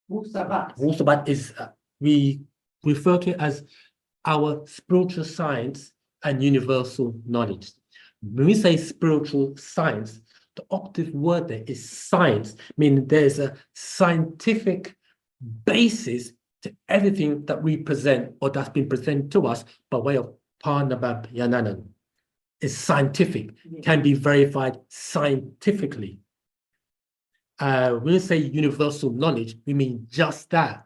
Wu-Sabat. Wu-Sabat is, we refer to it as our spiritual science and universal knowledge. When we say spiritual science, the operative word there is science, meaning there's a scientific basis to everything that we present or that's been presented to us by way of Parnabab Yananan. It's scientific, can be verified scientifically. When we say universal knowledge, we mean just that.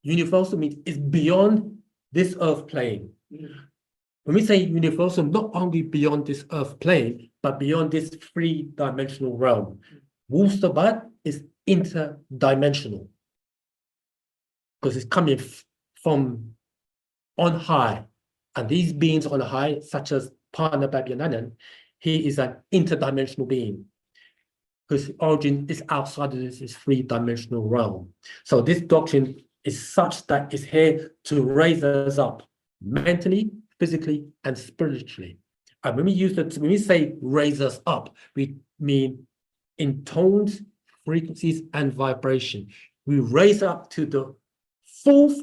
Universal means it's beyond this earth plane. When we say universal, not only beyond this earth plane, but beyond this three-dimensional realm. Wu-Sabat is interdimensional because it's coming from on high. And these beings on high, such as Parnabab Yananan, he is an interdimensional being whose origin is outside of this three-dimensional realm. So this doctrine is such that it's here to raise us up mentally, physically, and spiritually. And when we say raise us up, we mean in tones, frequencies, and vibration. We raise up to the fourth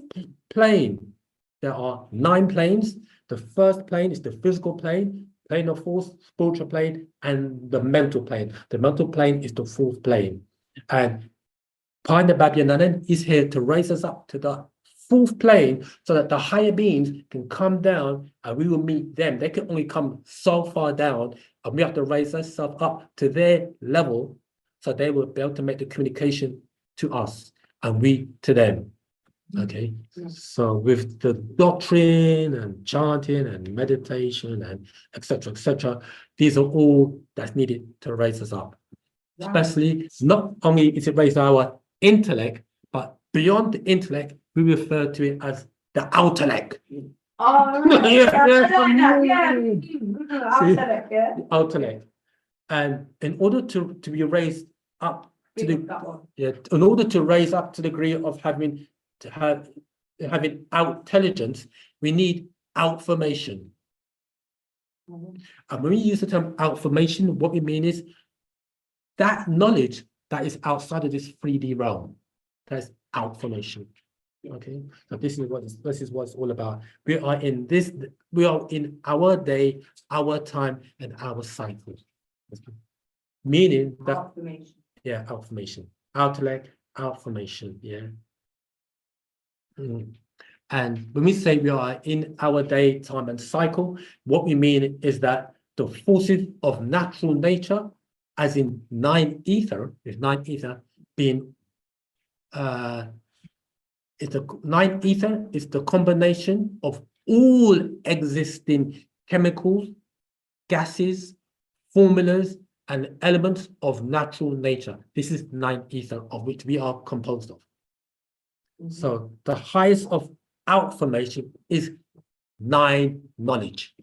plane. There are 9 planes. The first plane is the physical plane, plane of force, spiritual plane, and the mental plane. The mental plane is the fourth plane. And Parnabab Yananan is here to raise us up to the fourth plane so that the higher beings can come down and we will meet them. They can only come so far down, and we have to raise ourselves up to their level so they will be able to make the communication to us and we to them. Okay, so with the doctrine and chanting and meditation and etc., these are all that's needed to raise us up. Especially, not only is it raise our intellect, but beyond the intellect, we refer to it as the outellect. Outellect. And in order to be raised up to the in order to raise up to the degree of having out intelligence, we need outformation. And when we use the term outformation, what we mean is that knowledge that is outside of this 3D realm. That's outformation. Okay, so this is what it's all about. We are in our day, our time, and our cycle. Meaning that outformation, outellect, outformation, And when we say we are in our day, time, and cycle, what we mean is that the forces of natural nature, as in 9 ether, being the 9 ether is the combination of all existing chemicals, gases, formulas, and elements of natural nature. This is 9 ether, of which we are composed of. So the highest of outformation is 9 knowledge.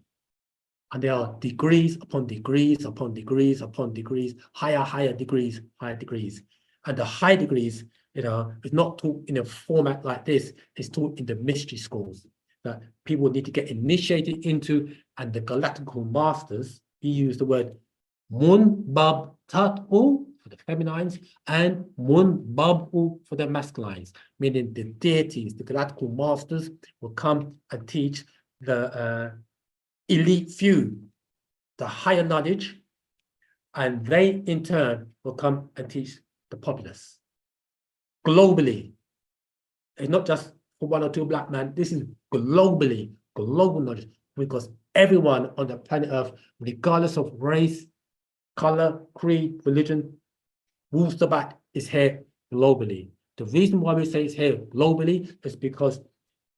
And there are degrees upon degrees upon degrees upon degrees, higher degrees. And the high degrees, is not taught in a format like this. It's taught in the mystery schools that people need to get initiated into, and the galactical masters, he used the word Mun Bab Tat-U for the feminines and Mun Bab-U for the masculines, meaning the deities, the galactical masters will come and teach the elite few the higher knowledge, and they in turn will come and teach the populace globally. It's not just for 1 or 2 black men. This is globally, global knowledge, because everyone on the planet Earth, regardless of race, color, creed, religion, Wu-Sabat is here globally. The reason why we say it's here globally is because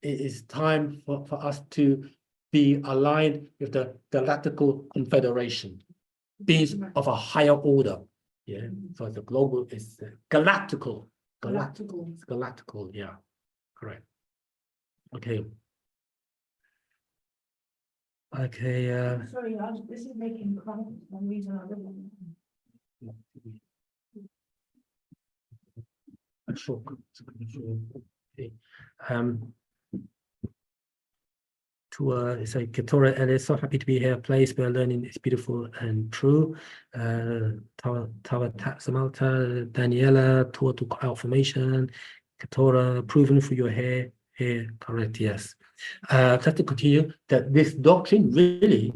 it is time for us to be aligned with the Galactical Confederation, beings of a higher order. So the global is galactical. Galactical, yeah, correct. Okay. Sorry, this is making chronic for some reason I don't know. Sure. Okay. it's a Ketora Ellis, so happy to be here. Place where learning is beautiful and true. Tawa Samalta, Daniela, Tour to Formation, Ketora, proven for your hair. Hair, correct, yes. Just to continue, that this doctrine really,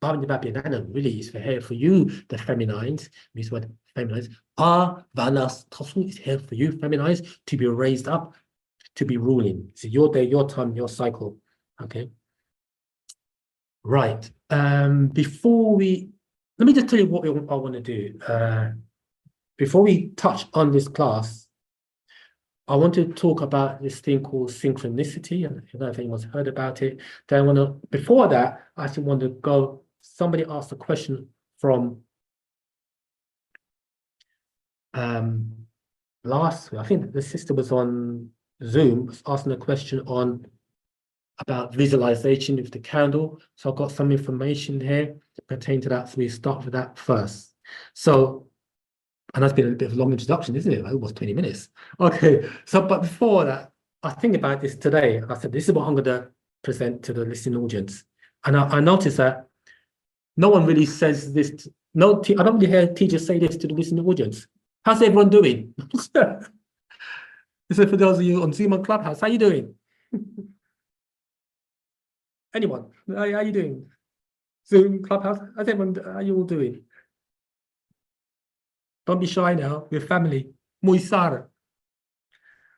really is for here for you, the feminines, means what feminines are, Vanas Tosu is here for you, feminines, to be raised up, to be ruling. So your day, your time, your cycle. Okay. Right. Before we, let me just tell you what I want to do. Before we touch on this class, I want to talk about this thing called synchronicity. And I don't know if anyone's heard about it. Then I want to, before that, I actually want to go, somebody asked a question from last week. I think the sister was on Zoom, was asking a question on about visualization with the candle. So I've got some information here pertaining to that. So we start with that first. So, and that's been a bit of a long introduction, isn't it? Like almost 20 minutes. Okay. So, but before that, I think about this today. I said, this is what I'm going to present to the listening audience. And I noticed that no one really says this. I don't really hear teachers say this to the listening audience. How's everyone doing? So for those of you on Zoom and Clubhouse, how you doing? Anyone? How you doing? Zoom, Clubhouse, how's everyone, how you all doing? Don't be shy now, we're family. Muisara.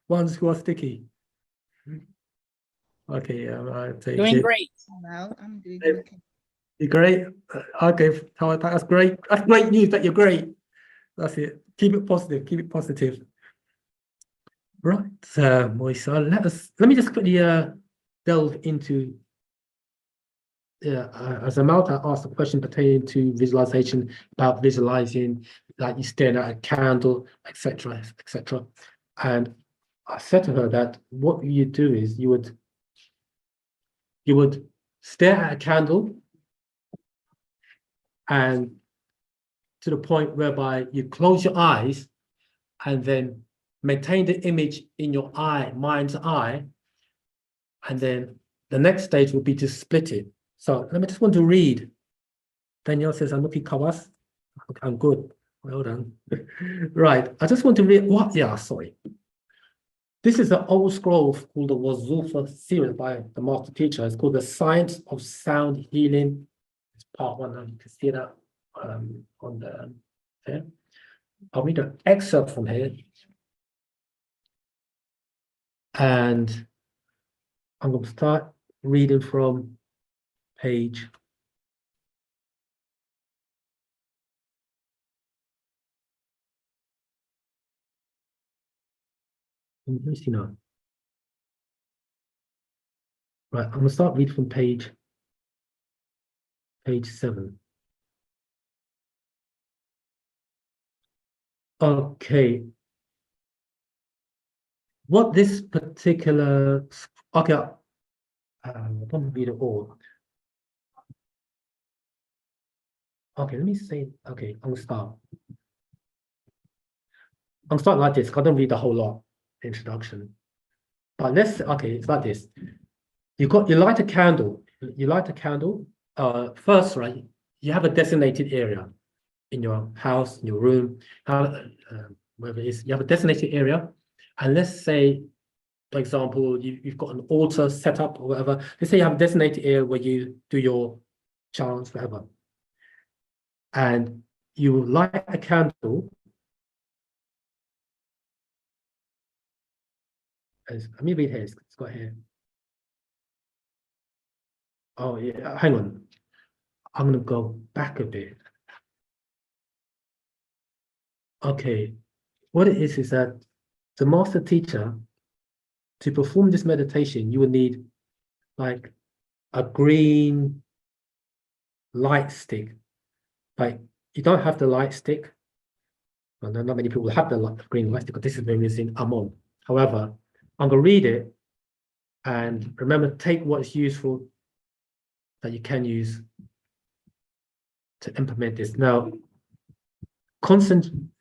Ones who are sticky. Okay, I take Doing it. great. Well, I'm doing okay. You're great. Okay, that's great. That's great news that you're great. That's it. Keep it positive. Keep it positive. Right, Moisa, let me just quickly delve into. As Amalta asked a question pertaining to visualization, about visualizing, like you staring at a candle, etc., etc. And I said to her that what you do is you would stare at a candle, and to the point whereby you close your eyes and then maintain the image in your mind's eye, and then the next stage would be to split it. So let me just want to read. Danielle says, I'm looking kawas. I'm good. Well done. Right. I just want to read what, yeah, sorry. This is an old scroll called the Wazufa series by the master teacher. It's called The Science of Sound Healing. It's part 1. You can see that on the there. I'll read an excerpt from here. And I'm going to start reading from page 69. Right, I'm going to start reading from page 7. Okay. What this particular, okay, I don't read it all. Okay, let me say, okay, I'm gonna start. I'm starting like this, because I don't read the whole lot, introduction. But let's, okay, it's like this. You light a candle, first, right, you have a designated area in your house, in your room, wherever it is, you have a designated area. And let's say, for example, you've got an altar set up or whatever. Let's say you have a designated area where you do your chants, whatever. And you light a candle. Let me read here. It's got here. Oh, yeah. Hang on. I'm going to go back a bit. Okay. What it is that the master teacher, to perform this meditation, you would need like a green light stick. Like you don't have the light stick. Well, not many people have the green light stick, because this is when we're using Amon. However, I'm going to read it, and remember, take what's useful that you can use to implement this. Now,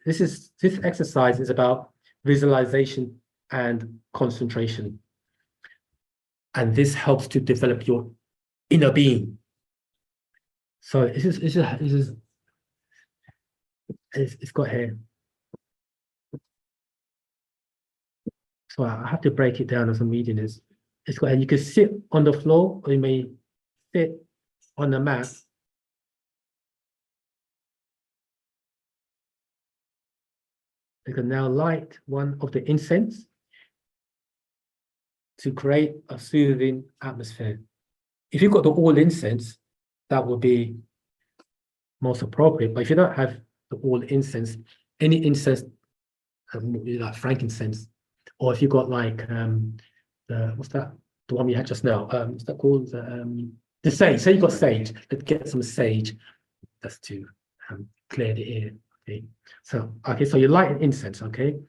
this exercise is about visualization and concentration. And this helps to develop your inner being. So it's got here. So I have to break it down as I'm reading this. It's got here. You can sit on the floor, or you may sit on the mat. You can now light one of the incense to create a soothing atmosphere. If you've got the all incense, that would be most appropriate. But if you don't have the all incense, any incense, like frankincense, or if you've got like what's that? The one we had just now. What's that called? The sage. Say you got sage. Let's get some sage. That's to clear the air. Okay. So you light an incense. Okay,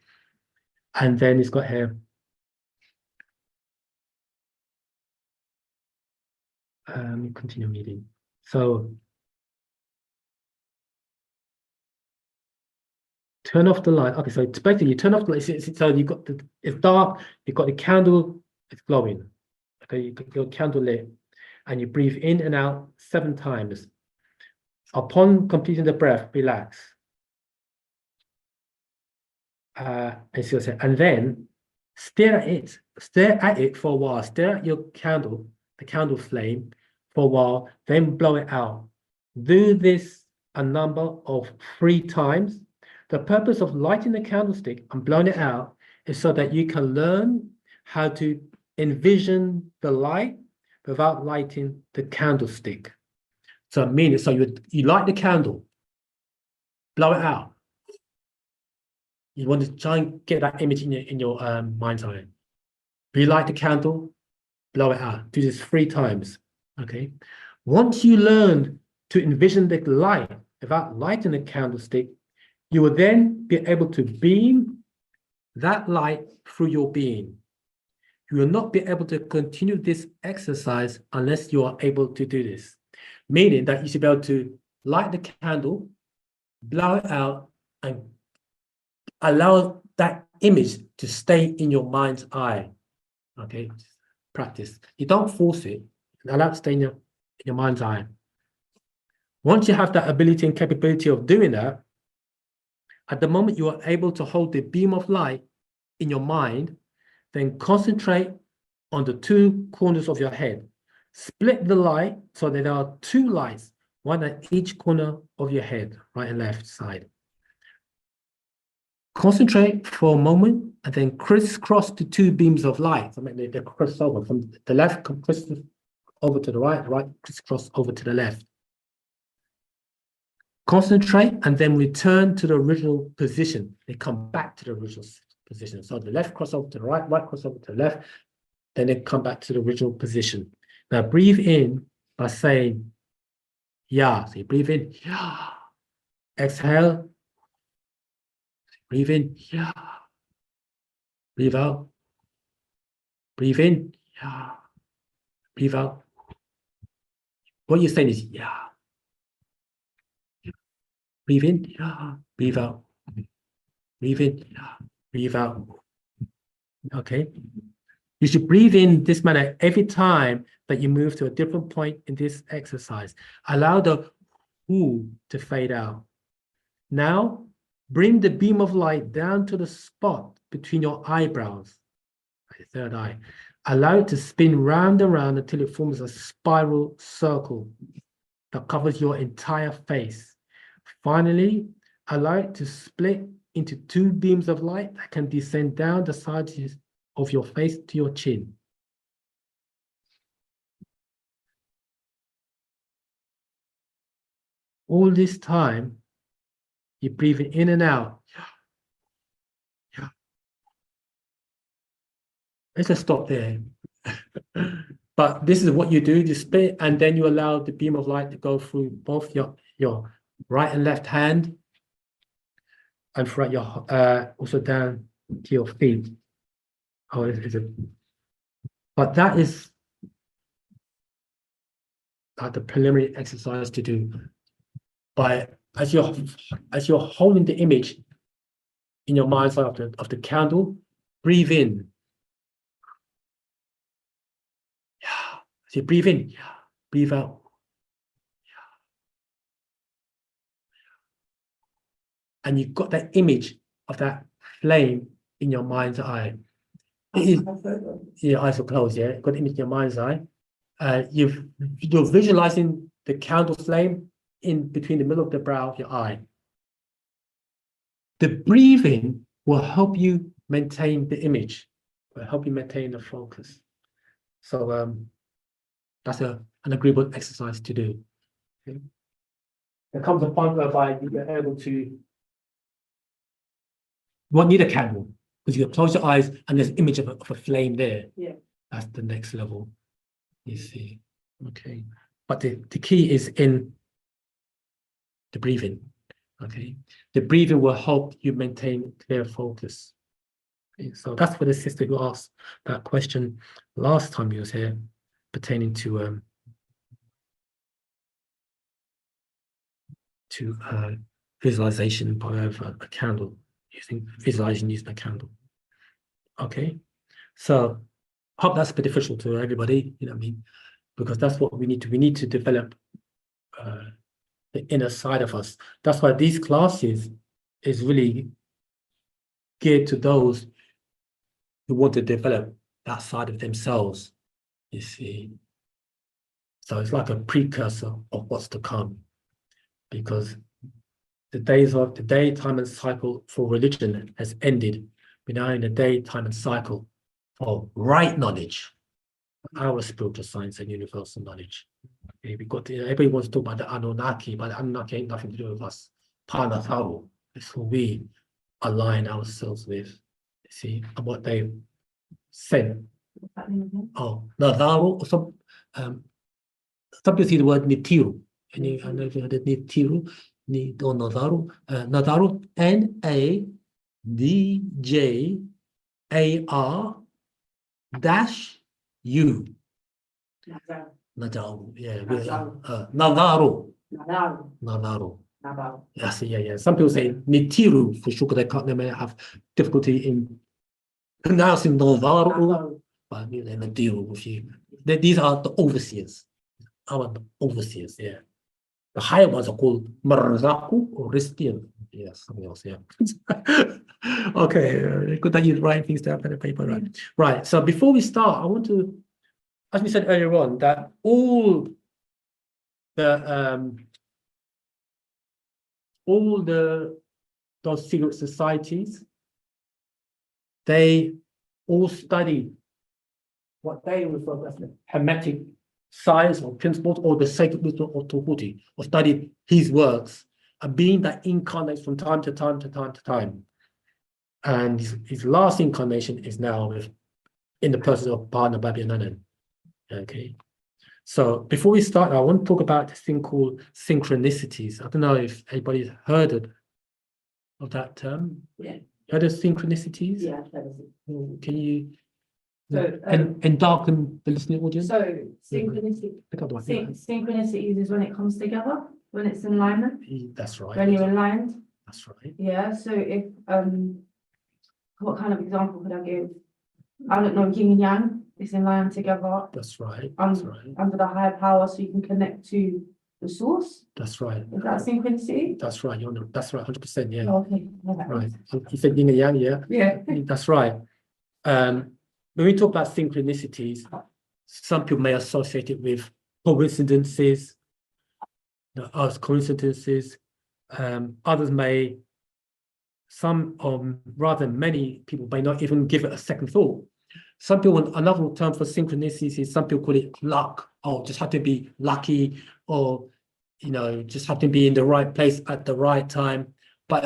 and then it's got here. Continue reading. So turn off the light. Okay, so it's basically you turn off the light. So you've got it's dark, you've got the candle, it's glowing. Okay, you got your candle lit, and you breathe in and out 7 times. Upon completing the breath, relax. And then stare at it for a while. Stare at your candle, the candle flame, for a while, then blow it out. Do this a number of 3 times. The purpose of lighting the candlestick and blowing it out is so that you can learn how to envision the light without lighting the candlestick. So meaning, so you light the candle, blow it out. You want to try and get that image in your mind's eye. Relight the candle, blow it out. Do this 3 times. Okay. Once you learn to envision the light without lighting the candlestick, you will then be able to beam that light through your being. You will not be able to continue this exercise unless you are able to do this. Meaning that you should be able to light the candle, blow it out, and allow that image to stay in your mind's eye. Okay, practice. You don't force it. Allow it to stay in your mind's eye. Once you have that ability and capability of doing that, at the moment you are able to hold the beam of light in your mind, then concentrate on the 2 corners of your head. Split the light so that there are 2 lights, one at each corner of your head, right and left side. Concentrate for a moment and then crisscross the 2 beams of light. So they cross over from the left, crisscross over to the right, crisscross over to the left. Concentrate and then return to the original position. They come back to the original position. So the left cross over to the right cross over to the left, then they come back to the original position. Now breathe in by saying, yeah. So you breathe in, yeah. Exhale. Breathe in, yeah. Breathe out. Breathe in, yeah. Breathe out. What you're saying is, yeah. Breathe in, yeah. Breathe out. Breathe in, yeah. Breathe out. Okay. You should breathe in this manner every time that you move to a different point in this exercise. Allow the Wu to fade out. Now, bring the beam of light down to the spot between your eyebrows, the 3rd eye. Allow it to spin round and round until it forms a spiral circle that covers your entire face. Finally, allow it to split into 2 beams of light that can descend down the sides of your face to your chin. All this time, you're breathing in and out. Yeah. Let's just stop there. But this is what you do, you split, and then you allow the beam of light to go through both your right and left hand, and throughout your also down to your feet. Oh, is it? But that is the preliminary exercise to do. As you're holding the image in your mind's eye of the candle, breathe in. Yeah. So you breathe in. Yeah. Breathe out. And you've got that image of that flame in your mind's eye. Your eyes are closed, yeah? Got the image in your mind's eye. You're visualizing the candle flame in between the middle of the brow of your eye. The breathing will help you maintain the image, will help you maintain the focus. So that's an agreeable exercise to do. Okay. There comes a point whereby you're able to, you won't need a candle because you can close your eyes and there's an image of a flame there. Yeah. That's the next level, you see. Okay. But the key is in the breathing. Okay. The breathing will help you maintain clear focus. Okay. So that's for the sister who asked that question last time he was here, pertaining to visualization by a candle, visualizing using a candle. Okay. So I hope that's beneficial to everybody, you know what I mean? Because that's what we need to. We need to develop the inner side of us. That's why these classes is really geared to those who want to develop that side of themselves, you see. So it's like a precursor of what's to come, because the day, time, and cycle for religion has ended. We're now in the day, time, and cycle for right knowledge, our spiritual science and universal knowledge. Okay, everybody wants to talk about the Anunnaki, but the Anunnaki ain't nothing to do with us. Panatharu is who we align ourselves with. You see, and what they said. Oh, Natharu. Some people see the word Nitiru. I know if you heard it, Nitiru, or Natharu. Natharu, N-A-D-J-A-R-U. Nadaru, yeah. Nadaru. Nadaru. Yes, yeah. Some people say Nitiru for sure, because they may have difficulty in pronouncing Nadaru, but Nadiru with you. These are the overseers. Our overseers, yeah. The higher ones are called Marazaku or Ristian. Yeah, something else, yeah. Okay, good that you write things down on the paper, right? Right, so before we start, I want to, as we said earlier on, that all those secret societies, they all study what they refer to as the Hermetic science or principles, or the sacred wisdom of Tahuti, or studied his works, a being that incarnates from time to time to time to time. And his last incarnation is now in the person of Bhana Babyanandan. Okay. So before we start, I want to talk about this thing called synchronicities. I don't know if anybody's heard of that term. Yeah. Heard of synchronicities? Yeah. Can you So, and darken the listening audience? So synchronicity is when it comes together, when it's in alignment, That's right. when you're aligned. That's right. Yeah. So if what kind of example could I give? I don't know, yin and yang is in line together. That's right. That's That's right. Under the higher power, so you can connect to the source. That's right. Is that synchronicity? That's right. That's right. 100%. Yeah. Okay. Right. You said yin and yang. Yeah. Yeah. That's right. When we talk about synchronicities, some people may associate it with coincidences. Others may, rather many people may not even give it a second thought. Some people, another term for synchronicities is, some people call it luck, or just have to be lucky, or just have to be in the right place at the right time. But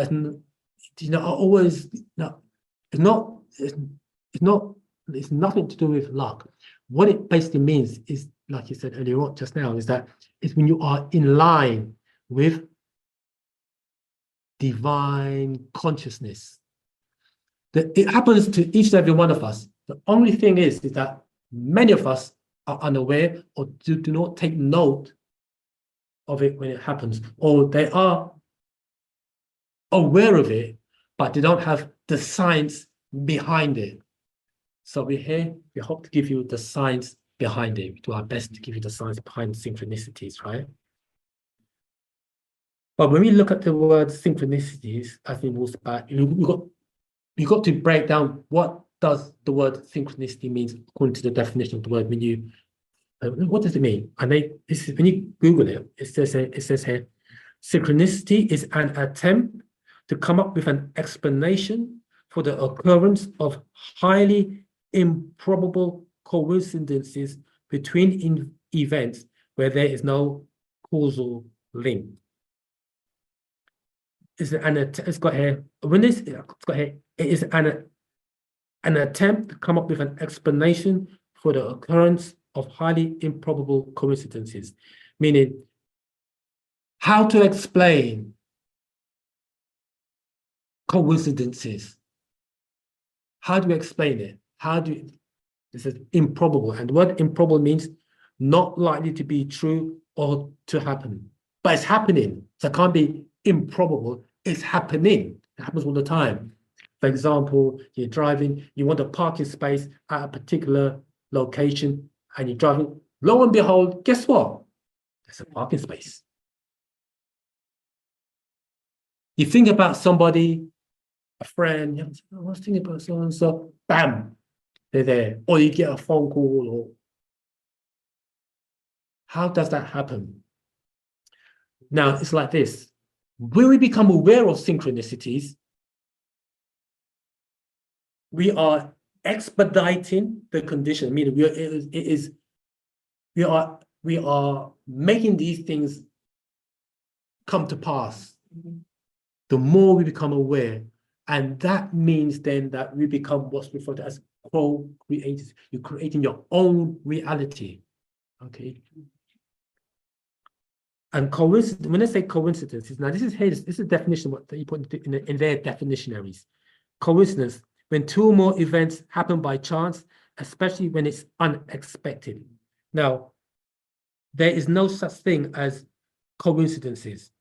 it's nothing to do with luck. What it basically means is, like you said earlier on just now, is that it's when you are in line with divine consciousness. That it happens to each and every one of us. The only thing is that many of us are unaware, or do not take note of it when it happens, or they are aware of it, but they don't have the science behind it. So we're here, we hope to give you the science behind it. We do our best to give you the science behind synchronicities, right? But when we look at the word synchronicities, as in Wu-Sabat, we got to break down what does the word synchronicity means according to the definition of the word. When you, what does it mean? And this is, when you Google it, it says here, synchronicity is an attempt to come up with an explanation for the occurrence of highly improbable coincidences between events where there is no causal link. It's got here, when it's got here, it is an attempt to come up with an explanation for the occurrence of highly improbable coincidences, meaning how to explain coincidences. How do we explain it? This is improbable, and the word improbable means not likely to be true or to happen, but it's happening, so it can't be improbable. It's happening. It happens all the time. For example, you're driving, you want a parking space at a particular location, and you're driving. Lo and behold, guess what? There's a parking space. You think about somebody, a friend, you know, I was thinking about so and so, bam, they're there. Or you get a phone call. Or how does that happen? Now, it's like this. When we become aware of synchronicities, we are expediting the condition. I mean, we are making these things come to pass. The more we become aware, and that means then that we become what's referred to as co-creators. You're creating your own reality. Okay. And coincidence, when I say coincidences, now this is a definition what you put in their definitionaries. Coincidence, when two or more events happen by chance, especially when it's unexpected. Now, there is no such thing as coincidences.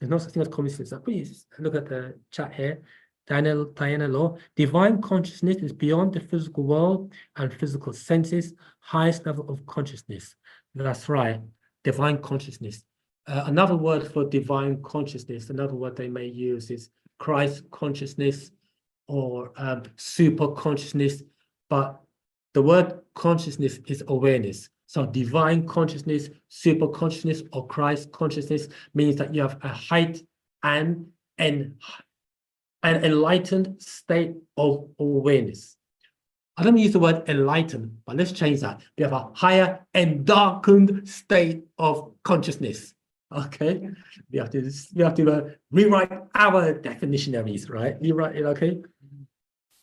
There's no such thing as coincidence. Please look at the chat here. Diana Law, divine consciousness is beyond the physical world and physical senses, highest level of consciousness. That's right, divine consciousness. Another word for divine consciousness, another word they may use is Christ consciousness or super consciousness, but the word consciousness is awareness. So divine consciousness, super consciousness, or Christ consciousness means that you have a height and an enlightened state of awareness. I don't use the word enlightened, but let's change that. We have a higher and darkened state of consciousness. Okay, we have to rewrite our definitionaries, right? Rewrite it, okay?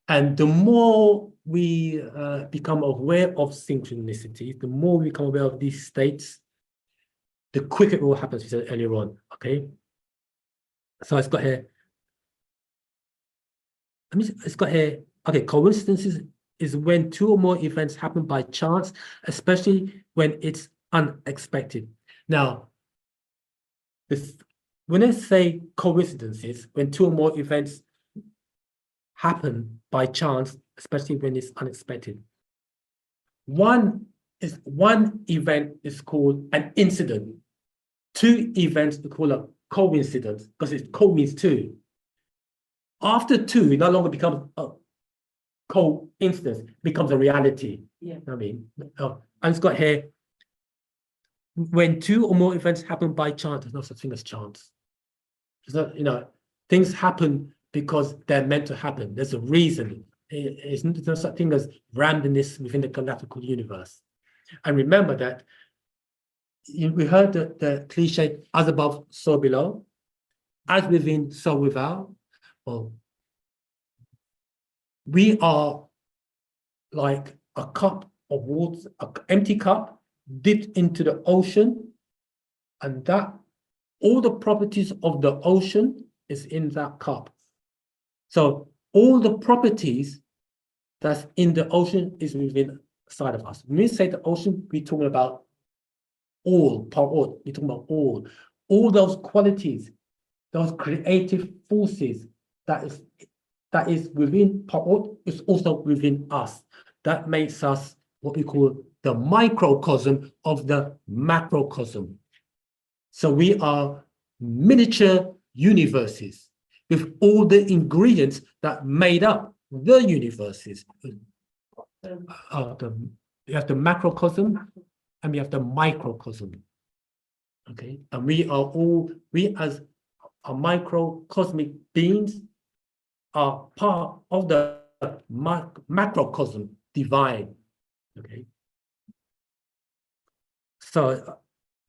And the more we become aware of synchronicity, the more we become aware of these states, the quicker it will happen, as we said earlier on. Okay, so it's got here. It's got here. Okay, coincidences is when two or more events happen by chance, especially when it's unexpected. Now, when I say coincidences, when two or more events happen by chance, especially when it's unexpected, one event is called an incident. Two events are called a coincidence because it's co means two. After two, it no longer becomes a coincidence, it becomes a reality. Yeah. I mean, and it's got here, when two or more events happen by chance, there's no such thing as chance. There's not, things happen because they're meant to happen. There's a reason. There's no such thing as randomness within the galactical universe. And remember that we heard the cliche, as above, so below, as within, so without. Well, we are like a cup of water, an empty cup dipped into the ocean, and that all the properties of the ocean is in that cup. So all the properties that's in the ocean is within side of us. When we say the ocean, we're talking about all, we're talking about all those qualities, those creative forces that is within Pa'ot is also within us. that makes us what we call the microcosm of the macrocosm. So we are miniature universes with all the ingredients that made up the universes. We have the macrocosm and we have the microcosm. Okay, and we as microcosmic beings are part of the macrocosm divine. Okay, so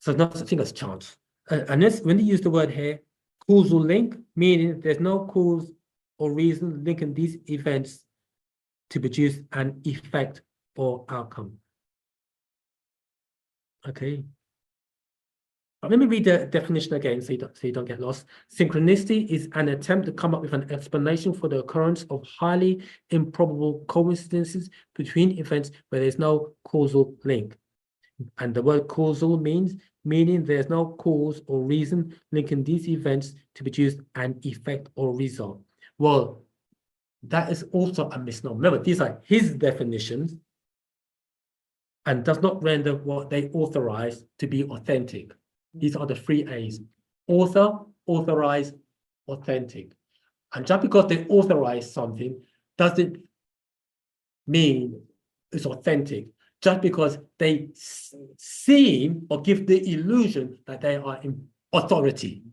not such thing as chance. And this, when you use the word here, causal link, meaning there's no cause or reason linking these events to produce an effect or outcome. Okay. But let me read the definition again so you don't get lost. Synchronicity is an attempt to come up with an explanation for the occurrence of highly improbable coincidences between events where there's no causal link. And the word causal meaning there's no cause or reason linking these events to produce an effect or result. Well, that is also a misnomer. Remember, these are his definitions and does not render what they authorize to be authentic. These are the 3 A's: author, authorize, authentic. And just because they authorize something doesn't mean it's authentic. Just because they seem or give the illusion that they are in authority.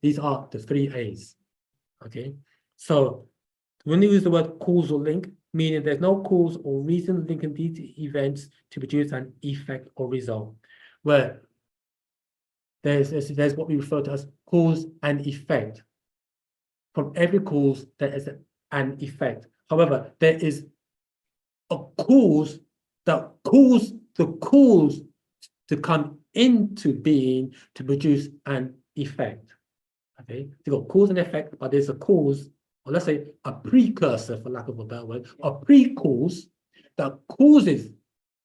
These are the 3 A's. Okay, so when you use the word causal link, meaning there's no cause or reason linking these events to produce an effect or result, where there's what we refer to as cause and effect. From every cause, there is an effect. However, there is a cause that caused the cause to come into being to produce an effect. Okay, you've got cause and effect, but there's a cause, or let's say a precursor, for lack of a better word, a pre-cause that causes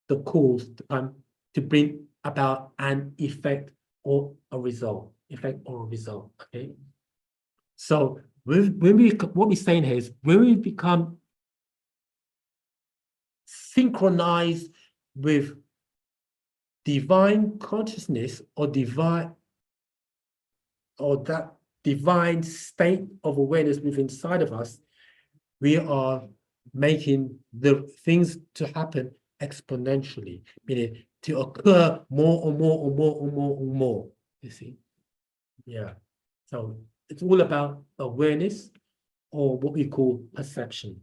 the cause to come to bring about an effect or a result. Okay. So what we're saying here is when we become synchronized with divine consciousness or that divine state of awareness within inside of us, we are making the things to happen exponentially, meaning to occur more and more and more and more and more. You see? Yeah. So it's all about awareness, or what we call perception.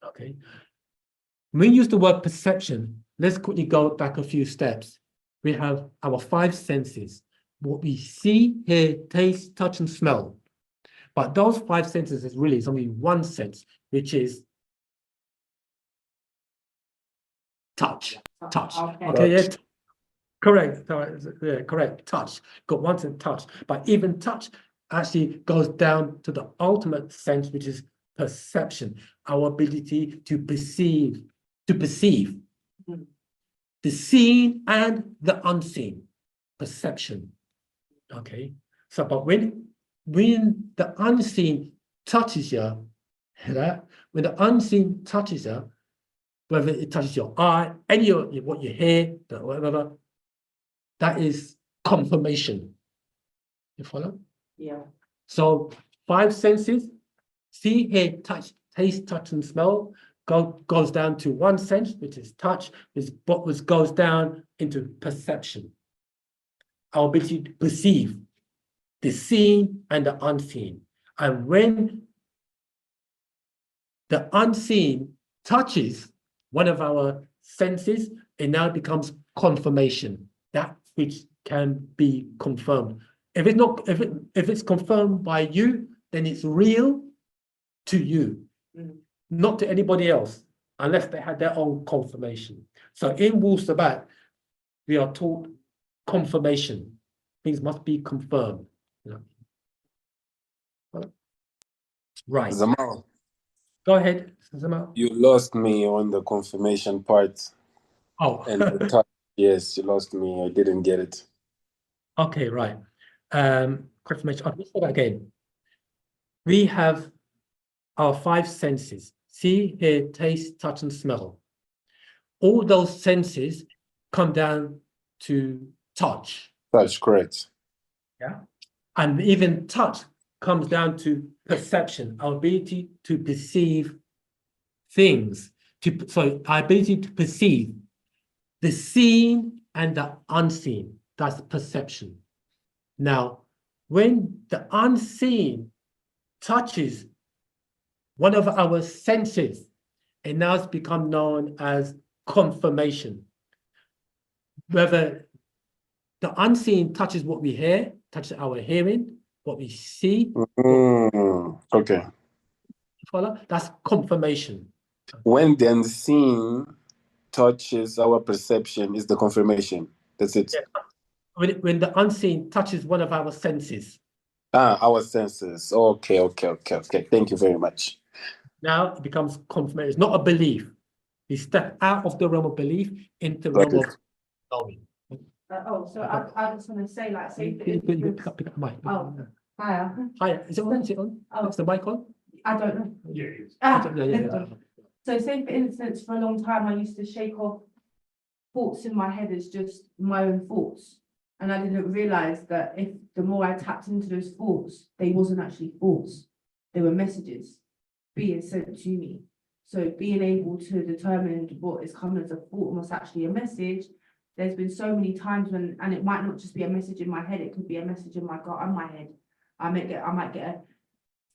Okay. When we use the word perception, let's quickly go back a few steps. We have our 5 senses: what we see, hear, taste, touch, and smell. But those 5 senses is really only one sense, which is touch. Okay, yeah, correct. Yeah, correct. Touch. Got one sense, touch. But even touch actually goes down to the ultimate sense, which is perception. Our ability to perceive, the seen and the unseen. Perception. Okay. So, but when the unseen touches you, when the unseen touches you, whether it touches your eye, any of what you hear, whatever, that is confirmation. You follow? Yeah. So 5 senses: see, hear, touch, taste, touch, and smell goes down to 1 sense, which is touch, which goes down into perception. Our ability to perceive the seen and the unseen. And when the unseen touches one of our senses, it now becomes confirmation, that which can be confirmed. If it's confirmed by you, then it's real to you, not to anybody else, unless they had their own confirmation. So in Wu-Sabat, we are taught confirmation. Things must be confirmed. Right. Zamal, Go ahead, Zamal. you lost me on the confirmation part. Oh, And the touch, yes, you lost me. I didn't get it. okay, right. Confirmation. I'll say that again. We have our 5 senses: see, hear, taste, touch, and smell. all those senses come down to touch. That's correct. Yeah. And even touch comes down to perception, our ability to perceive things, our ability to perceive the seen and the unseen. That's perception. Now, when the unseen touches one of our senses, it now has become known as confirmation. Whether the unseen touches what we hear, touches our hearing, what we see. Okay. Follow? That's confirmation. When the unseen touches our perception is the confirmation. That's it. Yeah. When the unseen touches one of our senses. Our senses. Okay. Thank you very much. Now it becomes confirmation. It's not a belief. We step out of the realm of belief into the realm of knowing. So I just want to say, like, say for Pick instance, up the mic. Oh. Hiya. Hi, is it on? Is it on? Oh. Is the mic on? I don't know. Yeah. Ah. So say for instance, for a long time, I used to shake off thoughts in my head as just my own thoughts. And I didn't realize that if the more I tapped into those thoughts, they wasn't actually thoughts. They were messages being sent to me. So being able to determine what is coming as a thought and what's actually a message, there's been so many times when, and it might not just be a message in my head, it could be a message in my gut and my head. I might get a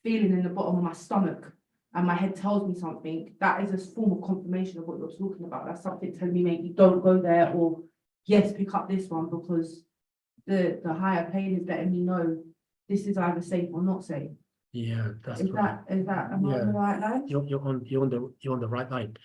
feeling in the bottom of my stomach and my head tells me something. That is a form of confirmation of what you're talking about. That's something telling me maybe don't go there, or yes, pick up this one, because the higher plane is letting me know this is either safe or not safe. Yeah, that's Is right. that am I on the right line? You're on the right line.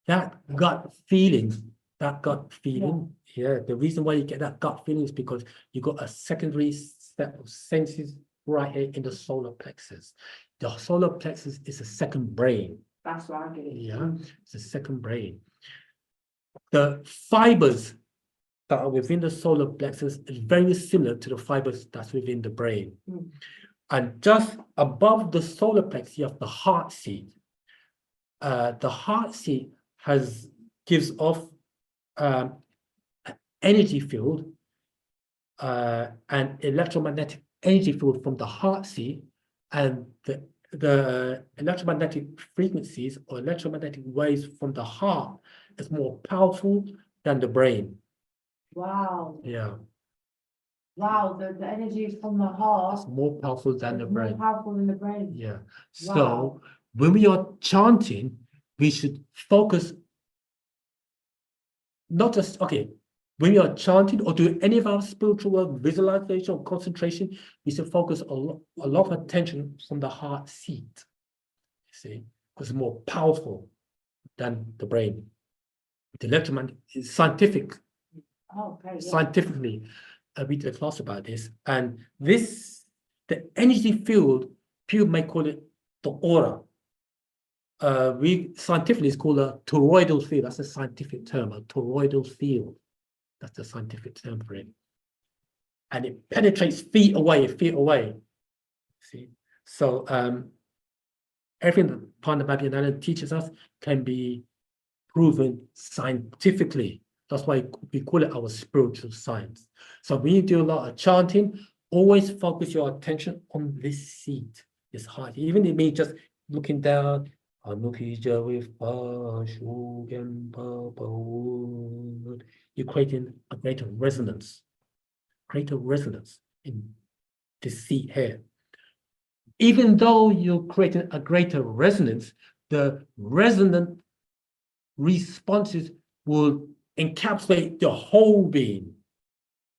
That gut feeling, the reason why you get that gut feeling is because you got a secondary set of senses right here in the solar plexus. The solar plexus is a second brain. That's why I get it. Yeah, it's a second brain. The fibers that are within the solar plexus is very similar to the fibers that's within the brain. And just above the solar plexus, you have the heart seat. The heart seat gives off an energy field, an electromagnetic energy field from the heart seat, and the electromagnetic frequencies or electromagnetic waves from the heart is more powerful than the brain. Wow. Yeah. Wow, the energy is from the heart. It's more powerful than the brain. More powerful than the brain. Yeah. Wow. So when we are chanting, we should focus not just, when we are chanting or doing any of our spiritual work, visualization or concentration, we should focus a lot of attention from the heart seat. You see, because it's more powerful than the brain. The electromagnetic is scientific. Oh, okay. Yeah. Scientifically, we did a class about this, and the energy field, people may call it the aura. Scientifically, it's called a toroidal field. That's a scientific term, a toroidal field. That's the scientific term for it. And it penetrates feet away. See? So everything that Pandit Bhaktivedanta teaches us can be proven scientifically. That's why we call it our spiritual science. So when you do a lot of chanting, always focus your attention on this seat, this heart. Even if me just looking down, you're creating a greater resonance in this seat here. Even though you're creating a greater resonance, the resonant responses will encapsulate the whole being.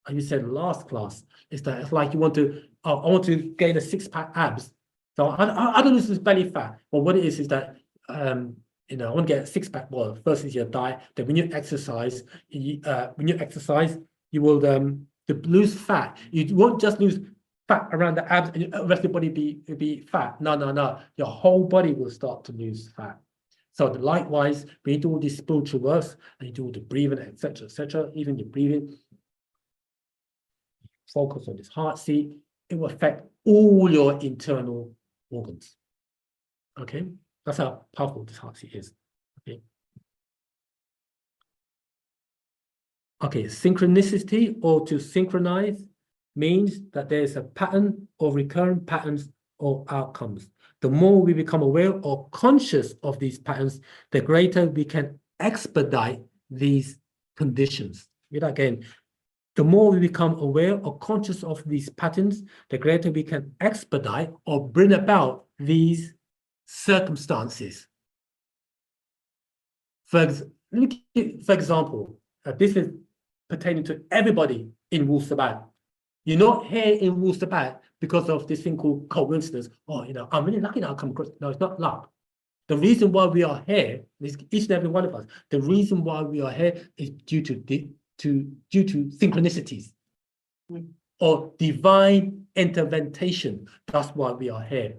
And you said last class is that it's like you want to, I want to gain a six-pack abs. So I don't lose this belly fat. But what it is that I want to get a six-pack. Well, first is your diet. Then when you exercise, you will to lose fat. You won't just lose fat around the abs and the rest of the body be fat. No. Your whole body will start to lose fat. So likewise, when you do all these spiritual works and you do all the breathing, etc., even your breathing, focus on this heart seat, it will affect all your internal organs. Okay, that's how powerful this heart seat is. Okay, Okay, synchronicity or to synchronize means that there's a pattern or recurrent patterns or outcomes. The more we become aware or conscious of these patterns, the greater we can expedite these conditions. Read that again. The more we become aware or conscious of these patterns, the greater we can expedite or bring about these circumstances. For example, this is pertaining to everybody in Wu-Sabat. You're not here in Wu-Sabat because of this thing called coincidence. Oh, I'm really lucky that I come across. No, it's not luck. The reason why we are here, each and every one of us, the reason why we are here is due to synchronicities or divine intervention. That's why we are here.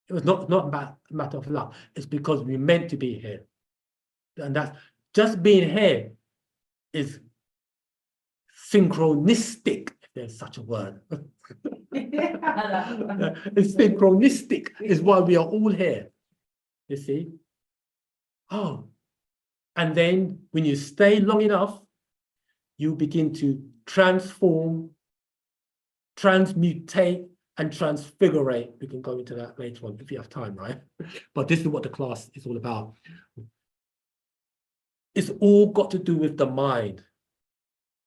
It was not a matter of luck. It's because we're meant to be here. And that's just being here is synchronistic, if there's such a word. It's synchronistic is why we are all here. You see? Oh, and then when you stay long enough, you begin to transform, transmutate, and transfigurate. We can go into that later on if you have time, right? But this is what the class is all about. It's all got to do with the mind.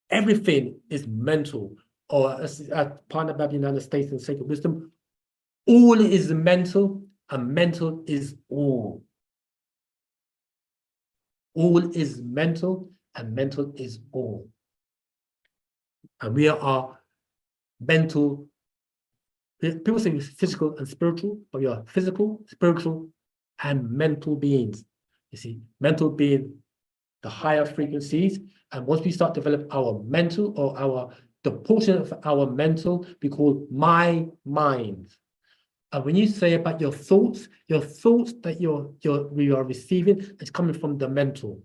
Everything is mental, or as part of the United States and Sacred Wisdom, all is mental, and mental is all. All is mental, and mental is all. And we are mental. People say physical and spiritual, but we are physical, spiritual, and mental beings. You see, mental being the higher frequencies, and once we start develop our mental or the portion of our mental we call my mind. And when you say about your thoughts that we are receiving is coming from the mental.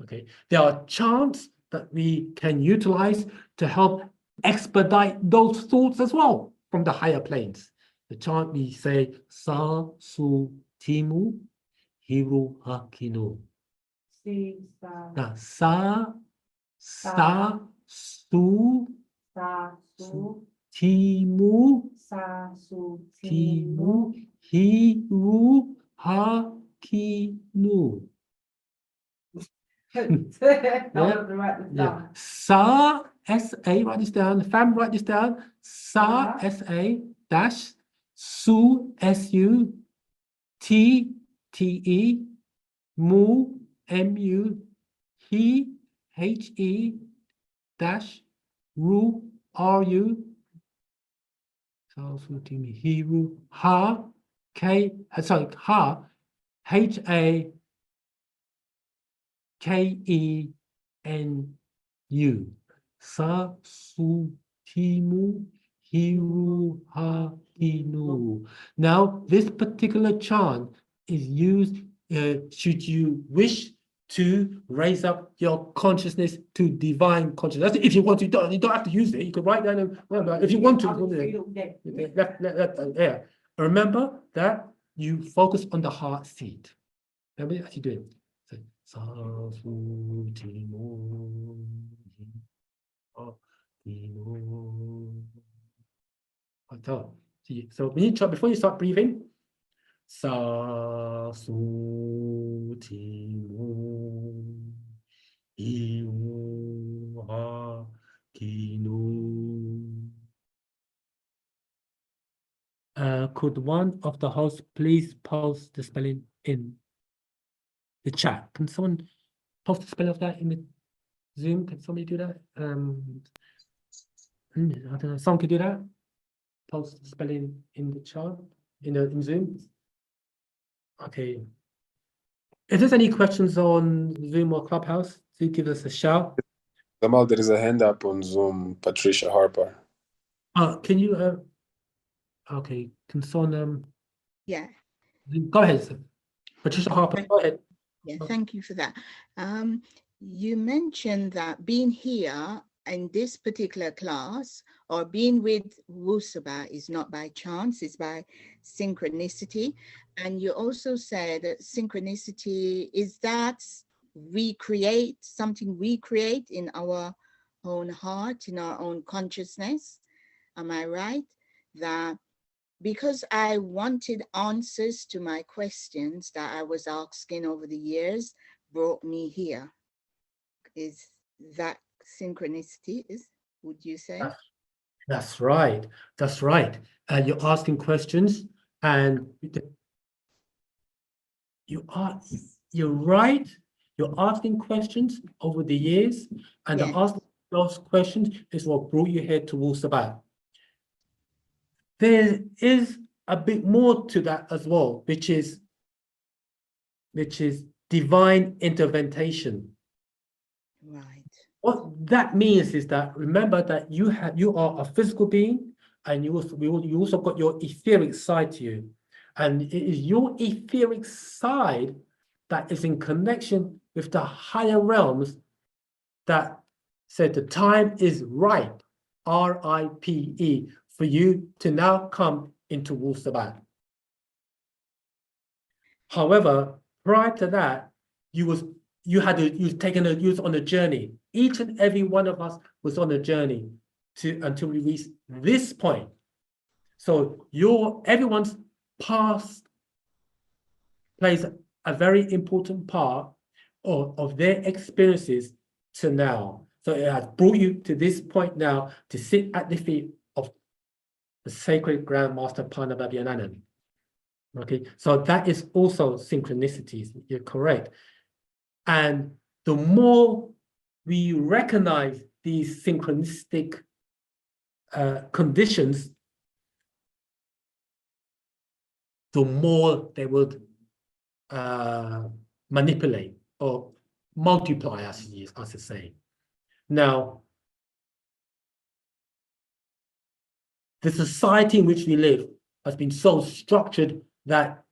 Okay, there are chants that we can utilize to help expedite those thoughts as well from the higher planes. The chant we say Sa Su Timu Hiru Hakinu. Now, Sa Su Timu Hiru Hakinu. Yeah. Sa S-A, write this down. Fam, write this down. Sa S-A dash Su S-U T-T-E Mu M-U He H-E dash Ru R-U Hiru Ha Ha H-A K-E-N-U. Sa Su Timu Hiru Ha Inu. Now, this particular chant is used should you wish to raise up your consciousness to divine consciousness. That's if you want to, you don't have to use it. You can write down if you want to. Yeah. Remember that you focus on the heart seat. Remember that you do it. So, so when you try, before you start breathing, Sa Su Ti Mu Hiu Ha Ki Nu. Could one of the hosts please post the spelling in the chat? Can someone post the spelling of that in the Zoom? Can somebody do that? I don't know. Someone could do that. Post the spelling in the chat in Zoom. Okay. If there's any questions on Zoom or Clubhouse, do give us a shout. Jamal, there is a hand up on Zoom, Patricia Harper. Can you okay, can someone Yeah. go ahead, sir. Patricia Harper, go ahead. Yeah, thank you for that. You mentioned that being here in this particular class or being with Wu-Sabat is not by chance, it's by synchronicity. And you also said that synchronicity, is that recreate, something we create in our own heart, in our own consciousness. Am I right? That because I wanted answers to my questions that I was asking over the years, brought me here. Is that synchronicity, would you say? That's right. That's right. You're asking questions, and you're right. You're asking questions over the years, and Yeah. asking those questions is what brought you here to Wu-Sabat. There is a bit more to that as well, which is divine intervention. Right. What that means is that, remember that you are a physical being, and you also got your etheric side to you, and it is your etheric side that is in connection with the higher realms that said the time is ripe, R-I-P-E, for you to now come into Wu-Sabat. However, prior to that, you was on a journey. Each and every one of us was on a journey until we reached this point. So everyone's past plays a very important part of their experiences to now. So it has brought you to this point now to sit at the feet of the sacred Grand Master Panababhyananda. Okay, so that is also synchronicities. You're correct. And the more we recognize these synchronistic conditions, the more they would manipulate or multiply, as I say. Now, the society in which we live has been so structured that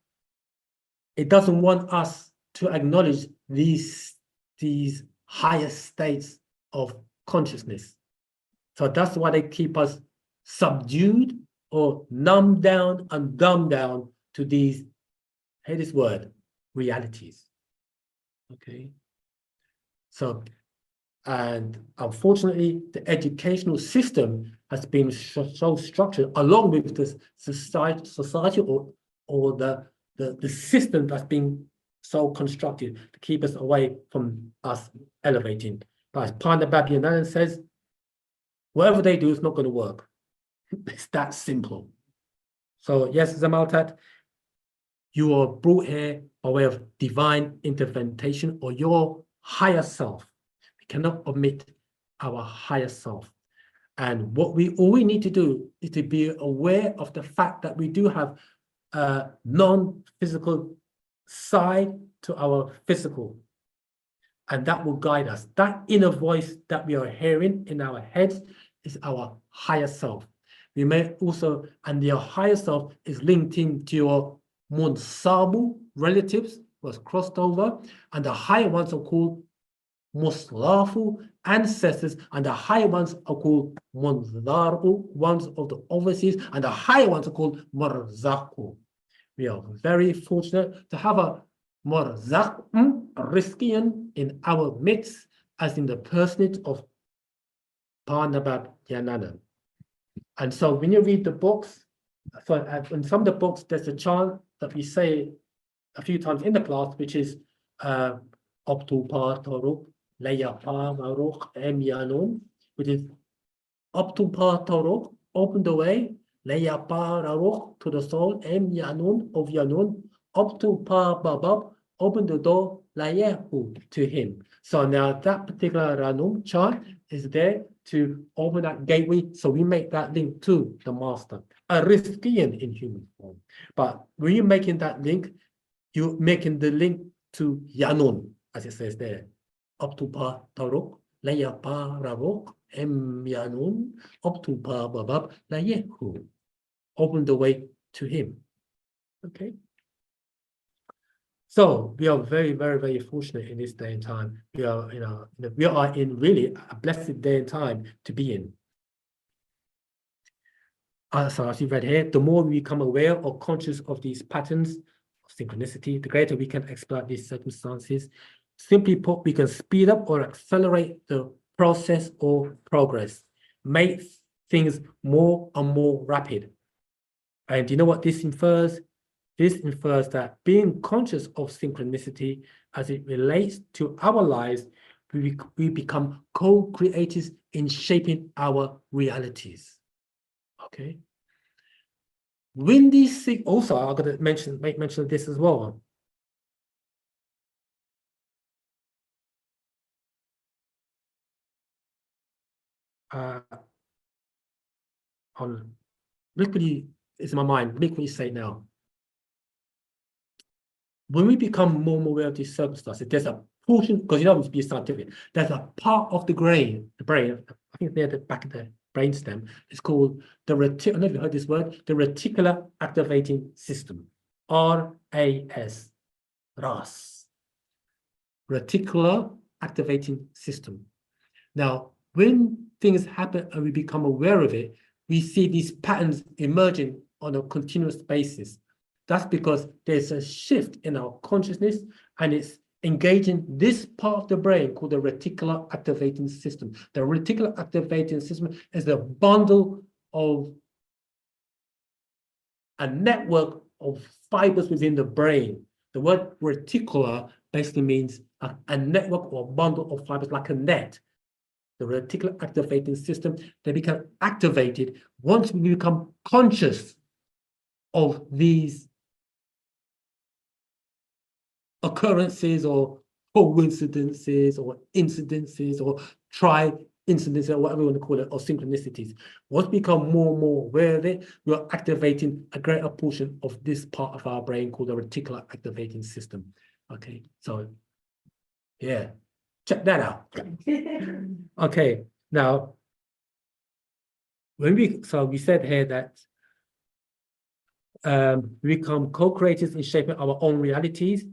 it doesn't want us to acknowledge these higher states of consciousness. So that's why they keep us subdued or numbed down and dumbed down to these, hear this word, realities. Okay. So, and unfortunately, the educational system has been so structured, along with the society or the system that's been so constructed to keep us away from us elevating. But as Panababhyananda says, whatever they do is not going to work. It's that simple. So yes, Zamaltat, you are brought here by way of divine intervention or your higher self. We cannot omit our higher self. And all we need to do is to be aware of the fact that we do have a non-physical side to our physical. And that will guide us. That inner voice that we are hearing in our heads is our higher self. We may also, and your higher self is linked into your Monsabu relatives, was crossed over, and the higher ones are called Muslafu ancestors, and the higher ones are called Monzaru, ones of the overseas, and the higher ones are called Marzaku. We are very fortunate to have a Marzak, a Riskian in our midst, as in the personage of Panababhyananda. And so when you read the books, so in some of the books, there's a chant that we say a few times in the class, which is Optu Partaruk, Leya Pararuk, Em Yanun, which is Optu Partaruk, open the way, Leya Pararuk to the soul, Em Yanun of Yanun, Optu Parabab, open the door, Layehu to him. So now that particular Ranum chant is there to open that gateway, so we make that link to the master, a Riskian in human form. But when you're making that link, you're making the link to Yanun, as it says there. Up to Pa Tarok, Laya Pa Ravok, Em Yanun, up to Pa Babab, Layehu. Open the way to him. Okay. So we are very, very, very fortunate in this day and time. We are, we are in really a blessed day and time to be in. So as you read here, the more we become aware or conscious of these patterns of synchronicity, the greater we can exploit these circumstances. simply put, we can speed up or accelerate the process or progress, make things more and more rapid. And you know what this infers? This infers that being conscious of synchronicity as it relates to our lives, we become co-creators in shaping our realities. Okay. When these things, also, I'm going to make mention of this as well. Liquidly, it's in my mind, liquidly say now. When we become more and more aware of these circumstances, there's a portion, because you know it's be scientific, there's a part of the brain, I think near the back of the brainstem, it's called the I don't know if you heard this word, the reticular activating system, RAS, RAS, reticular activating system. Now, when things happen and we become aware of it, we see these patterns emerging on a continuous basis. That's because there's a shift in our consciousness and it's engaging this part of the brain called the reticular activating system. The reticular activating system is a bundle of a network of fibers within the brain. The word reticular basically means a network or a bundle of fibers like a net. The reticular activating system, they become activated once we become conscious of these occurrences or coincidences or incidences or tri-incidences or whatever you want to call it, or synchronicities. Once we become more and more aware of it, we are activating a greater portion of this part of our brain called the reticular activating system. Okay, so yeah, check that out. Okay, now when we said here that we become co-creators in shaping our own realities.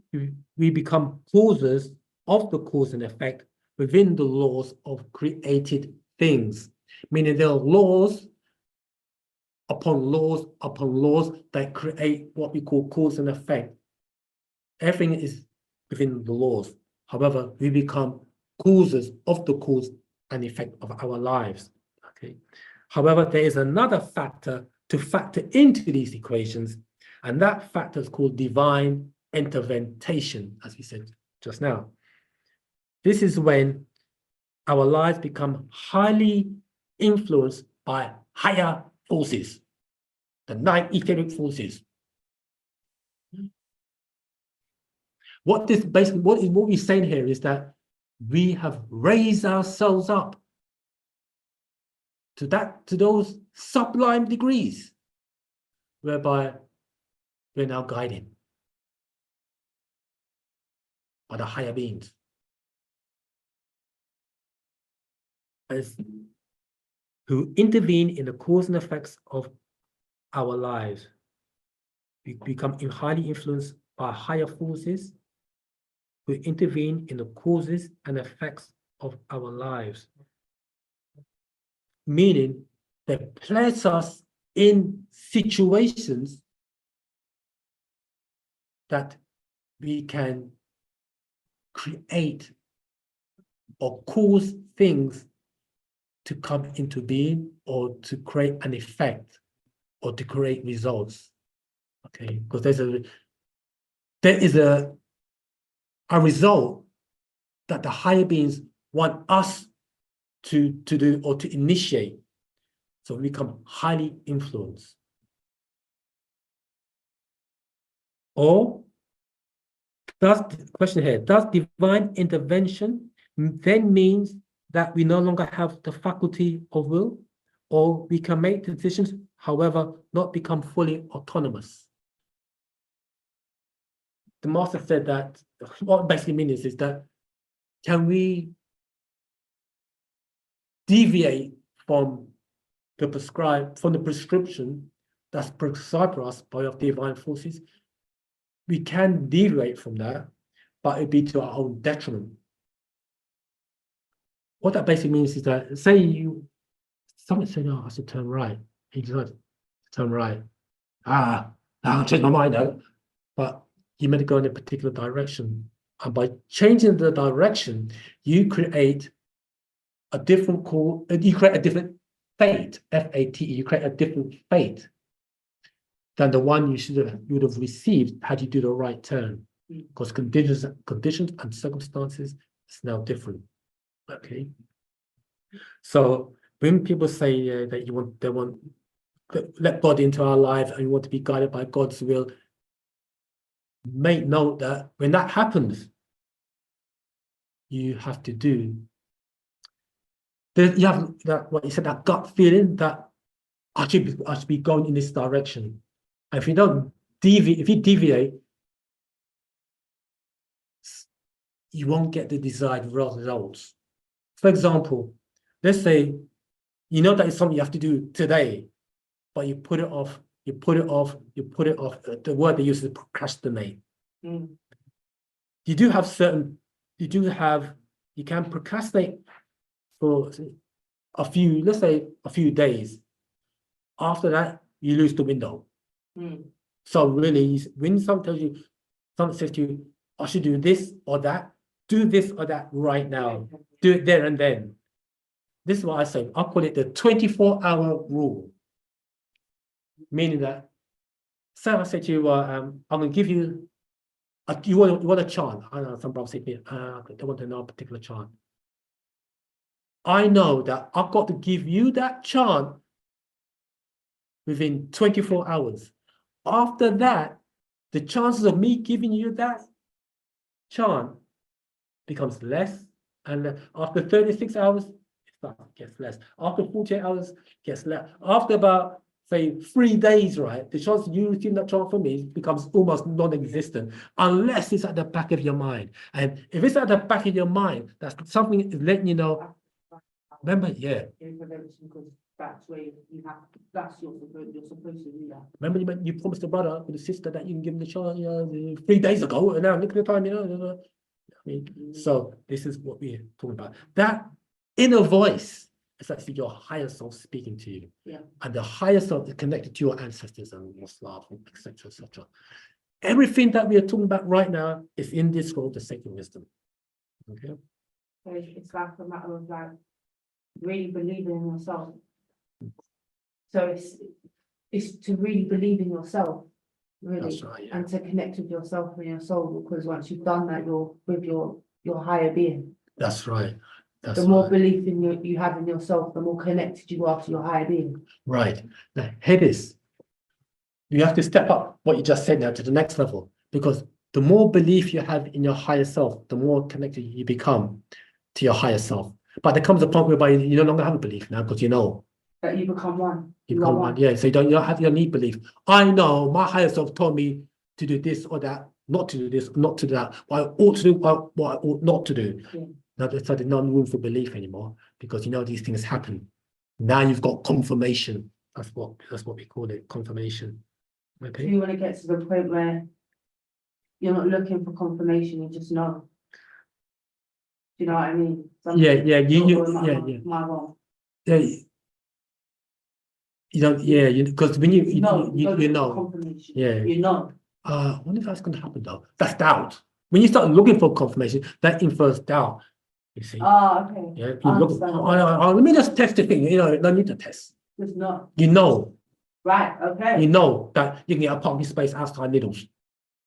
We become causes of the cause and effect within the laws of created things, meaning there are laws upon laws upon laws that create what we call cause and effect. Everything is within the laws. However, we become causes of the cause and effect of our lives. Okay. However, there is another factor to factor into these equations, and that factor is called divine intervention, as we said just now. This is when our lives become highly influenced by higher forces, the 9 etheric forces. What we're saying here is that we have raised ourselves up to those sublime degrees whereby we're now guided by the higher beings who intervene in the cause and effects of our lives. We become highly influenced by higher forces who intervene in the causes and effects of our lives, meaning they place us in situations that we can create or cause things to come into being or to create an effect or to create results. Okay, because there is a result that the higher beings want us to do or to initiate. So we become highly influenced. Or does divine intervention then means that we no longer have the faculty of will, or we can make decisions, however, not become fully autonomous? The master said that what basically means is that can we deviate from the prescription that's prescribed for us by our divine forces? We can deviate from that, but it'd be to our own detriment. What that basically means is that, say someone said, "Oh, I should turn right." He decided to turn right. I'll change my mind though. But you meant to go in a particular direction. And by changing the direction, you create a different you create a different fate, F-A-T-E, you create a different fate than the one you would have received had you do the right turn. Because conditions and circumstances is now different. Okay. So when people say that they want to let God into our lives and you want to be guided by God's will, make note that when that happens, you have to do. You have that what you said, that gut feeling that I should be going in this direction. And if you don't deviate, if you deviate, you won't get the desired results. For example, let's say you know that it's something you have to do today, but you put it off, you put it off, you put it off. The word they use is procrastinate. You can procrastinate for let's say a few days. After that, you lose the window. So really, when someone says to you, I should do this or that, do this or that right now. Do it there and then. This is what I say. I call it the 24-hour rule. Meaning that, say I say to you, I'm going to give you, you want a chant. I know some brothers say to me, they want to know a particular chant. I know that I've got to give you that chant within 24 hours. After that, the chances of me giving you that chant becomes less, and after 36 hours, it gets less. After 48 hours, it gets less. After about, say, 3 days, right, the chance you receive that chant from me becomes almost non-existent, unless it's at the back of your mind. And if it's at the back of your mind, that's something is letting you know. Remember, yeah. That's where you have. That's you're supposed to do that. Remember, you promised the brother or the sister that you can give them the chant 3 days ago, and now look at the time, I mean, so this is what we're talking about. That inner voice is actually your higher self speaking to you. Yeah. And the higher self is connected to your ancestors and your Slav, etc., etc. Everything that we are talking about right now is in this called the sacred wisdom. Okay. So it's like a matter of like really believing in yourself. So it's to really believe in yourself, really, That's right, yeah. and to connect with yourself and your soul. Because once you've done that, you're with your higher being. That's right. The more belief in you have in yourself, the more connected you are to your higher being. Right. Now, here it is. You have to step up what you just said now to the next level, because the more belief you have in your higher self, the more connected you become to your higher self. But there comes a point whereby you no longer have a belief now, because you know. That you become one. You become one. Yeah. So you don't need belief. I know my higher self told me to do this or that, not to do this, not to do that. What I ought to do, what I ought not to do. Yeah. Now there's no room for belief anymore, because you know these things happen. Now you've got confirmation. That's what we call it, confirmation. Okay. You want to get to the point where you're not looking for confirmation, you just know. Do you know what I mean? My wrong. Yeah. You don't, because when you know. Confirmation. Yeah. You know. I wonder if that's going to happen though. That's doubt. When you start looking for confirmation, that infers doubt. You see? Okay. Yeah. Let me just test the thing. No need to test. Just not. You know. Right. Okay. You know that you can get a parking space outside Lidl's.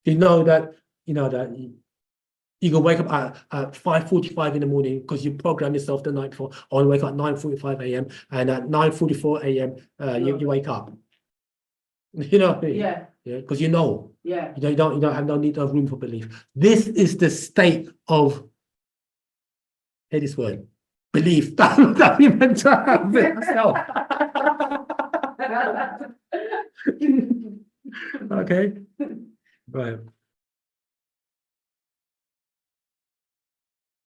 You know that you can wake up at 5:45 in the morning because you program yourself the night before. I want to wake up at 9:45 a.m. and at 9:44 a.m. You wake up. You know what I mean? Yeah. Yeah. Because you know. Yeah. You don't have no need of room for belief. This is the state of, hear this word, belief that we meant to have it ourselves. Okay. Right.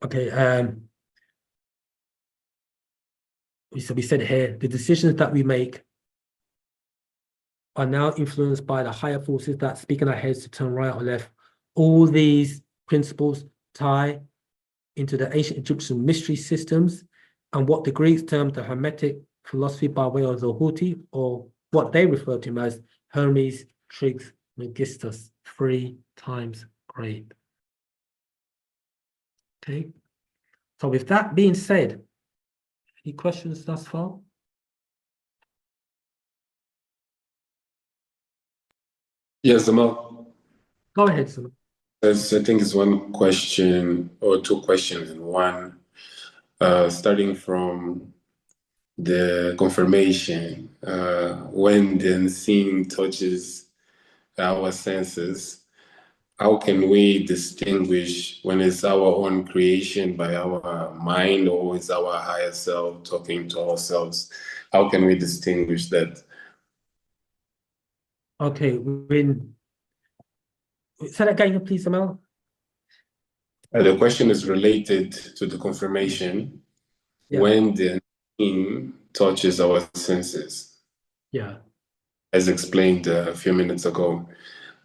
Okay. So we said here, the decisions that we make are now influenced by the higher forces that speak in our heads to turn right or left. All these principles tie into the ancient Egyptian mystery systems and what the Greeks termed the Hermetic philosophy by way of the Houthi, or what they refer to as Hermes Trismegistus, 3 times great. Okay. So with that being said, any questions thus far? Yes, Amal. Go ahead, Simon. I think it's one question or two questions in one. Starting from the confirmation, when the unseen touches our senses, how can we distinguish when it's our own creation by our mind or it's our higher self talking to ourselves? How can we distinguish that? Okay, say that again, please, Amal. The question is related to the confirmation. Yeah. When the unseen touches our senses, Yeah. as explained a few minutes ago.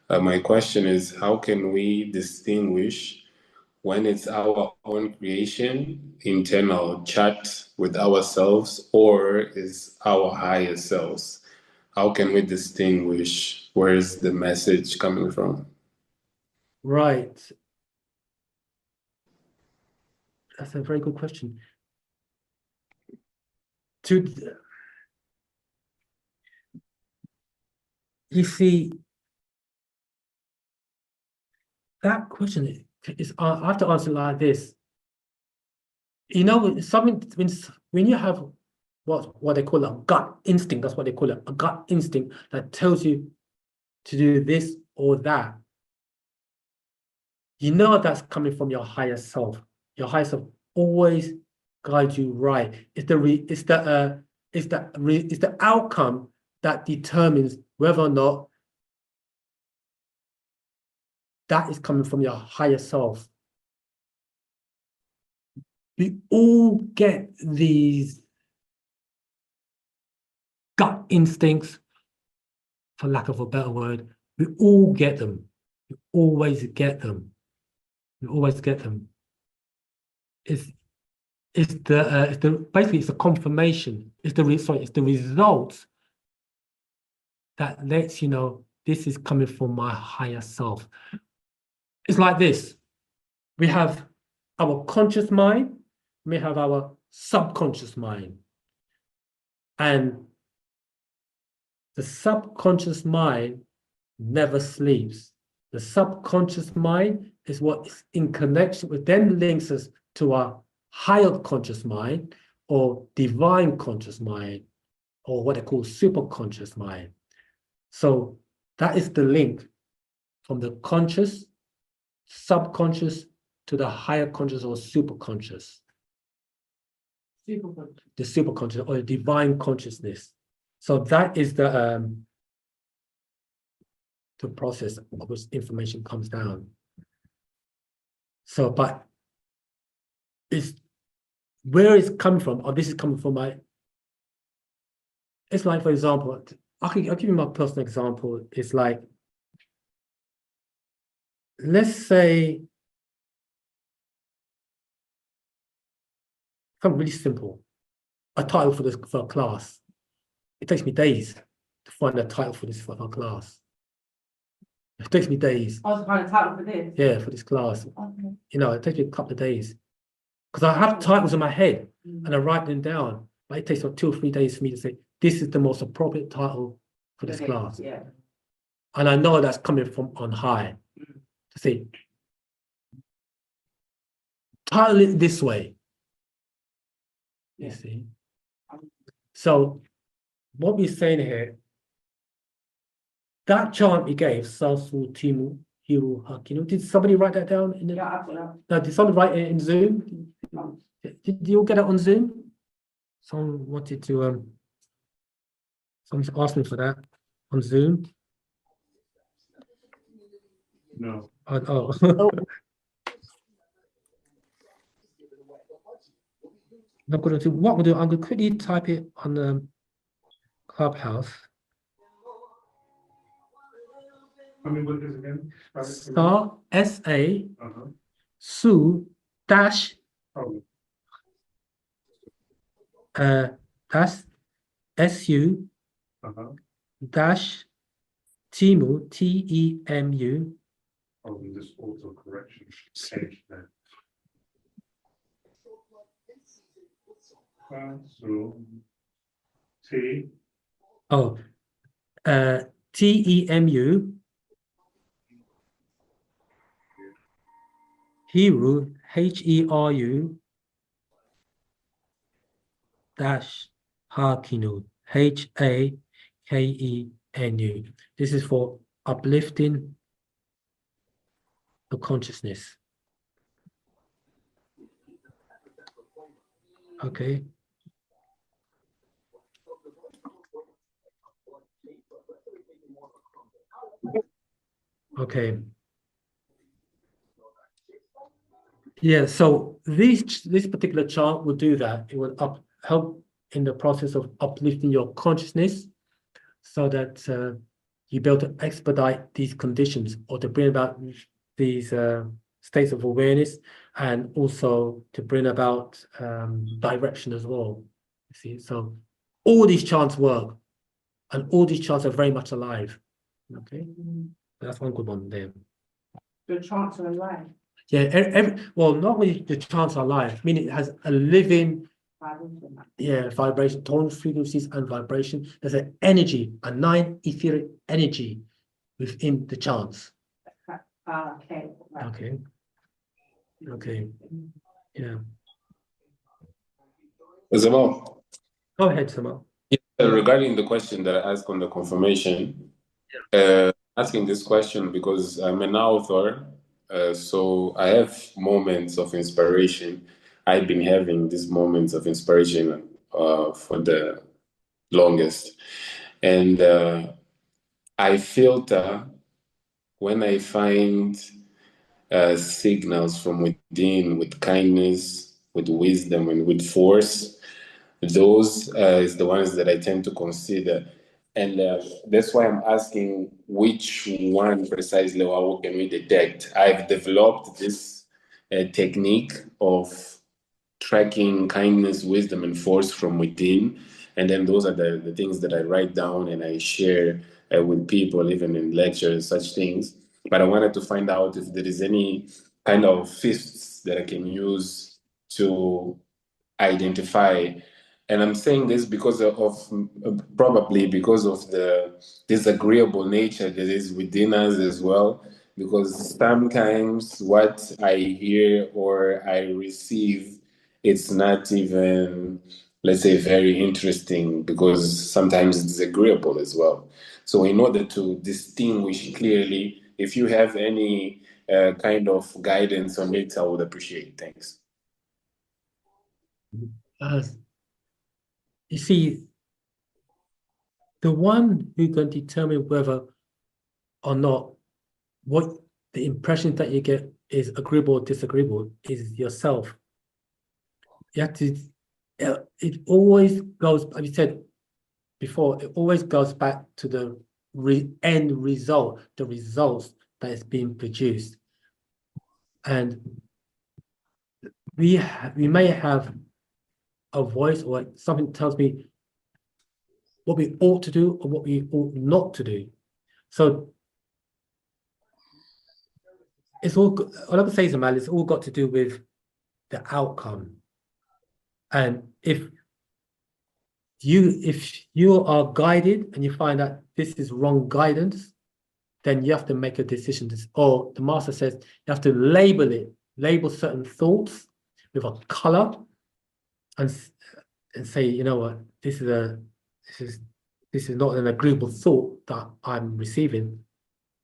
My question is, how can we distinguish when it's our own creation, internal chat with ourselves, or is our higher selves? How can we distinguish where is the message coming from? Right. That's a very good question. You see, that question is I have to answer like this. You know, something when you have what they call a gut instinct, that's what they call it, a gut instinct that tells you to do this or that. You know that's coming from your higher self. Your higher self always guides you right. It's the outcome that determines whether or not that is coming from your higher self. We all get these gut instincts, for lack of a better word. We all get them. We always get them. We always get them. It's basically it's a confirmation. It's the result that lets you know this is coming from my higher self. It's like this. We have our conscious mind, we have our subconscious mind. And the subconscious mind never sleeps. The subconscious mind is what is in connection with, then links us to our higher conscious mind or divine conscious mind, or what they call superconscious mind. So that is the link from the conscious, subconscious to the higher conscious or superconscious. The superconscious or the divine consciousness. So that is the process of which information comes down. So, but it's where it's coming from, or this is coming from it's like, for example, I'll give you my personal example. It's like, let's say, something really simple, a title for a class. It takes me days to find a title for a class. It takes me days. I was trying to title for this. Yeah, for this class. Okay. You know, it takes me a couple of days. Because I have titles in my head and I write them down. But it takes like 2 or 3 days for me to say, this is the most appropriate title for this class. Yeah. And I know that's coming from on high. To say, title it this way. You see? So what we're saying here, that chant we gave, Sasu Timu Hiru Hakinu, did somebody write that down? Yeah, I've got that. No, did somebody write it in Zoom? Did you all get it on Zoom? Someone wanted to, someone's asked me for that on Zoom. No. Oh. I'm going to do what we'll do. I'm going to quickly type it on the Clubhouse. I mean, what is it again? Star SA Uh-huh. Su dash Oh, dash SU uh-huh. dash Temu TEMU Oh, and this auto correction change there. So T, Oh, TEMU, Heru, HERU, dash Hakinu, HAKENU. This is for uplifting the consciousness. Okay. Okay. Yeah, so this particular chant will do that. It will help in the process of uplifting your consciousness so that you be able to expedite these conditions or to bring about these states of awareness, and also to bring about direction as well. You see, so all these chants work, and all these chants are very much alive. Okay, that's one good one there. The chants are alive. Yeah, well, not only the chants are alive, meaning it has a living, vibration, tone, frequencies, and vibration. There's an energy, a 9 etheric energy within the chants. Okay. Right. Okay. Okay. Yeah. Zamal, Go ahead, Samal. regarding the question that I asked on the confirmation, asking this question because I'm an author, so I have moments of inspiration. I've been having these moments of inspiration for the longest, and I filter when I find signals from within with kindness, with wisdom, and with force. Those is the ones that I tend to consider. And that's why I'm asking which one precisely, how can we detect? I've developed this technique of tracking kindness, wisdom, and force from within. And then those are the things that I write down and I share with people, even in lectures, such things. But I wanted to find out if there is any kind of fists that I can use to identify. And I'm saying this because probably because of the disagreeable nature that is within us as well. Because sometimes what I hear or I receive, it's not even, let's say, very interesting, because sometimes it's disagreeable as well. So in order to distinguish clearly, if you have any kind of guidance on it, I would appreciate. Thanks. You see, the one who can determine whether or not what the impression that you get is agreeable or disagreeable is yourself. You have to, it always goes, as you said before, it always goes back to the end result, the results that is being produced. And we may have a voice or something tells me what we ought to do or what we ought not to do. So it's all I can say, Amal, it's all got to do with the outcome. And if you are guided and you find that this is wrong guidance, then you have to make a decision. Or the master says you have to label certain thoughts with a color, and say, you know what, this is not an agreeable thought that I'm receiving,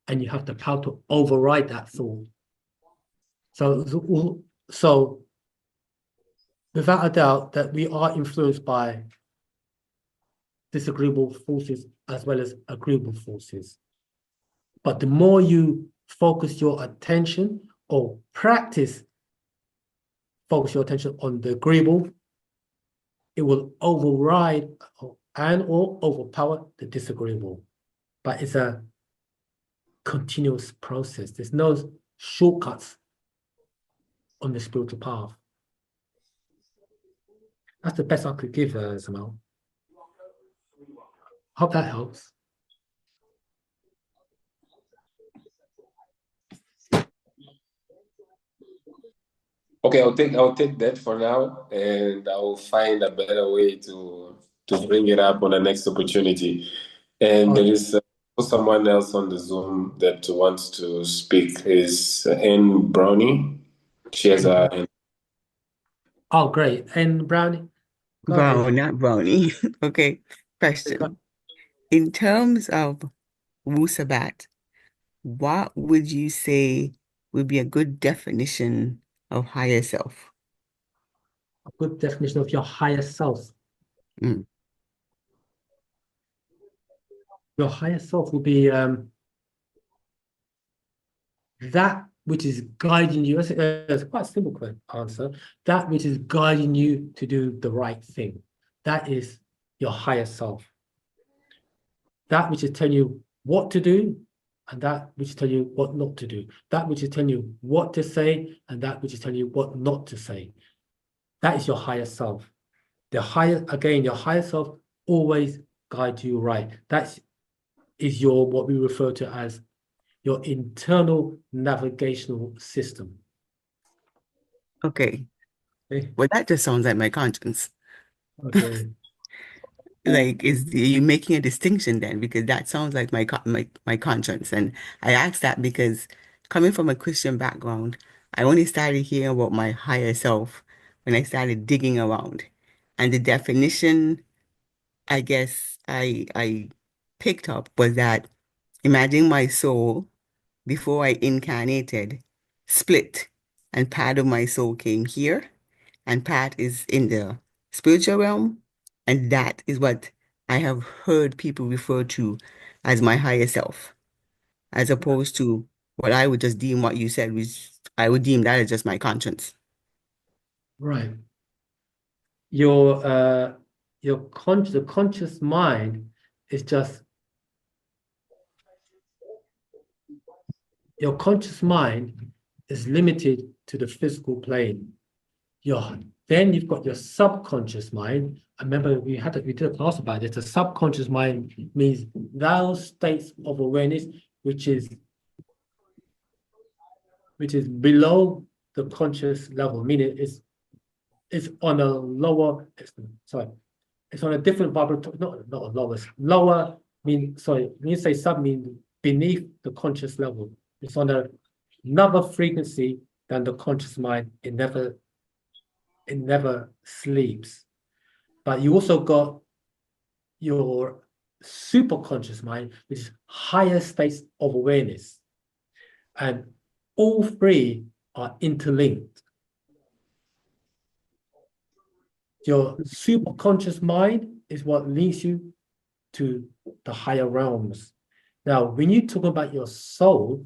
and you have the power to override that thought. So without a doubt that we are influenced by disagreeable forces as well as agreeable forces. But the more you focus your attention or focus your attention on the agreeable, it will override or overpower the disagreeable. But it's a continuous process. There's no shortcuts on the spiritual path. That's the best I could give, Samal. Hope that helps. Okay, I'll take that for now, and I'll find a better way to bring it up on the next opportunity. And there is someone else on the Zoom that wants to speak. Is Anne Brownie? She has a hand. Oh, great. And Brownie, go Wow, ahead. not brownie. Okay, Go- question. In terms of Wu-Sabat, what would you say would be a good definition of higher self? A good definition of your higher self. Mm. Your higher self will be that which is guiding you. It's quite a simple answer. That which is guiding you to do the right thing. That is your higher self. That which is telling you what to do, and that which is telling you what not to do. That which is telling you what to say, and that which is telling you what not to say. That is your higher self. Your higher self always guides you right. That is your what we refer to as your internal navigational system. Okay, Okay. well, that just sounds like my conscience. Okay. Like, are you making a distinction then? Because that sounds like my conscience. And I asked that because coming from a Christian background, I only started hearing about my higher self when I started digging around. And the definition, I guess I picked up was that imagine my soul before I incarnated split, and part of my soul came here and part is in the spiritual realm. And that is what I have heard people refer to as my higher self, as opposed to what I would just deem what you said was, I would deem that as just my conscience. Right. The conscious mind is just your conscious mind is limited to the physical plane. Then you've got your subconscious mind. I remember we did a class about it. The subconscious mind means those states of awareness which is below the conscious level, meaning it's on a lower, it's on a different vibratory, not a lower mean, sorry, when you say sub mean beneath the conscious level. It's on another frequency than the conscious mind. It never sleeps. But you also got your superconscious mind, which is higher states of awareness. And all three are interlinked. Your superconscious mind is what leads you to the higher realms. Now, when you talk about your soul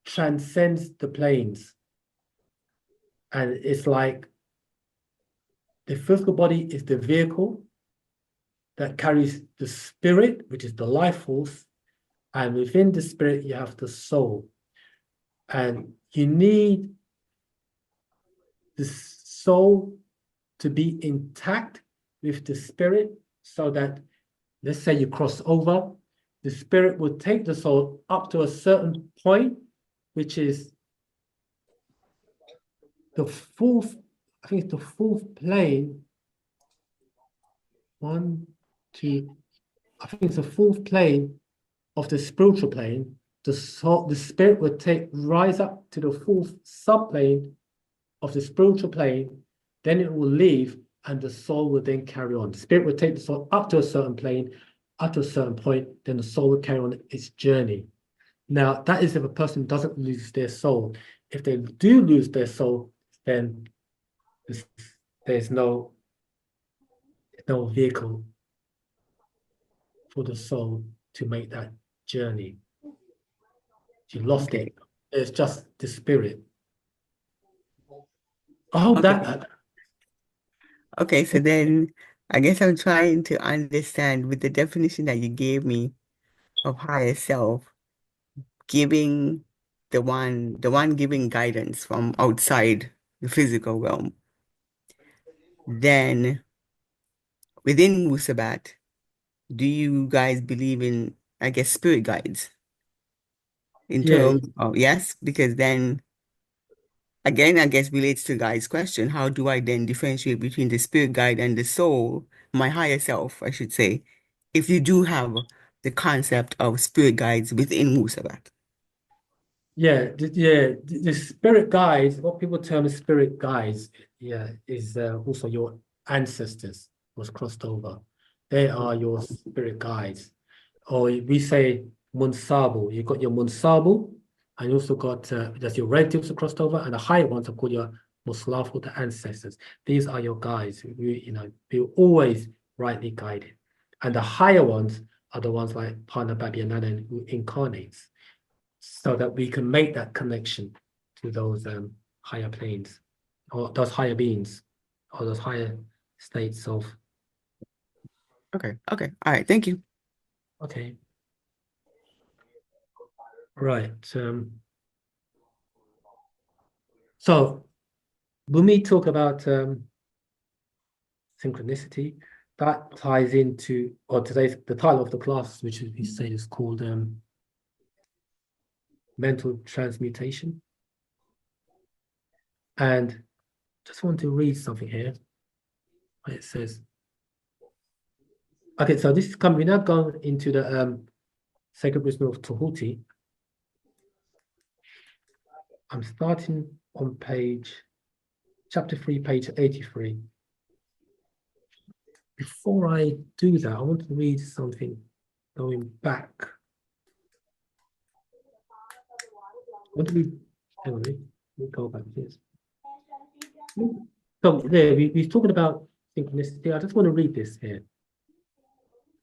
transcends the planes. And it's like the physical body is the vehicle that carries the spirit, which is the life force. And within the spirit, you have the soul. And you need the soul to be intact with the spirit so that, let's say you cross over, the spirit will take the soul up to a certain point, which is the fourth, I think it's the fourth plane. One, two, I think it's the fourth plane of the spiritual plane. The spirit will rise up to the fourth subplane of the spiritual plane, then it will leave, and the soul will then carry on. The spirit will take the soul up to a certain plane, up to a certain point, then the soul will carry on its journey. Now, that is if a person doesn't lose their soul. If they do lose their soul, then there's no vehicle for the soul to make that journey. You lost it. It's just the spirit. I hope that. Okay, so then I guess I'm trying to understand with the definition that you gave me of higher self, giving the one giving guidance from outside the physical realm. Then within Wu-Sabat, do you guys believe in, I guess, spirit guides? in Yeah. terms of, yes, because then again, I guess relates to Guy's question, how do I then differentiate between the spirit guide and the soul, my higher self, I should say, if you do have the concept of spirit guides within Wu-Sabat? The spirit guides, what people term as spirit guides, is also your ancestors was crossed over. They are your spirit guides. Or we say Munsabu, you got your Munsabu, and you also got that's your relatives who crossed over, and the higher ones are called your Muslafu, the ancestors. These are your guides. We're always rightly guided. And the higher ones are the ones like Pana Babyanana who incarnates, so that we can make that connection to those higher planes, or those higher beings, or those higher states of. Okay. All right. Thank you. Okay. Right. So when we talk about synchronicity, that ties into, or today's the title of the class, which we say is called mental transmutation. And just want to read something here. It says, okay, so this is coming, we're now going into the sacred wisdom of Tahuti. I'm starting on chapter 3, page 83. Before I do that, I want to read something going back. What do we, anyway, we go back to this. So there, we're talking about synchronicity. I just want to read this here.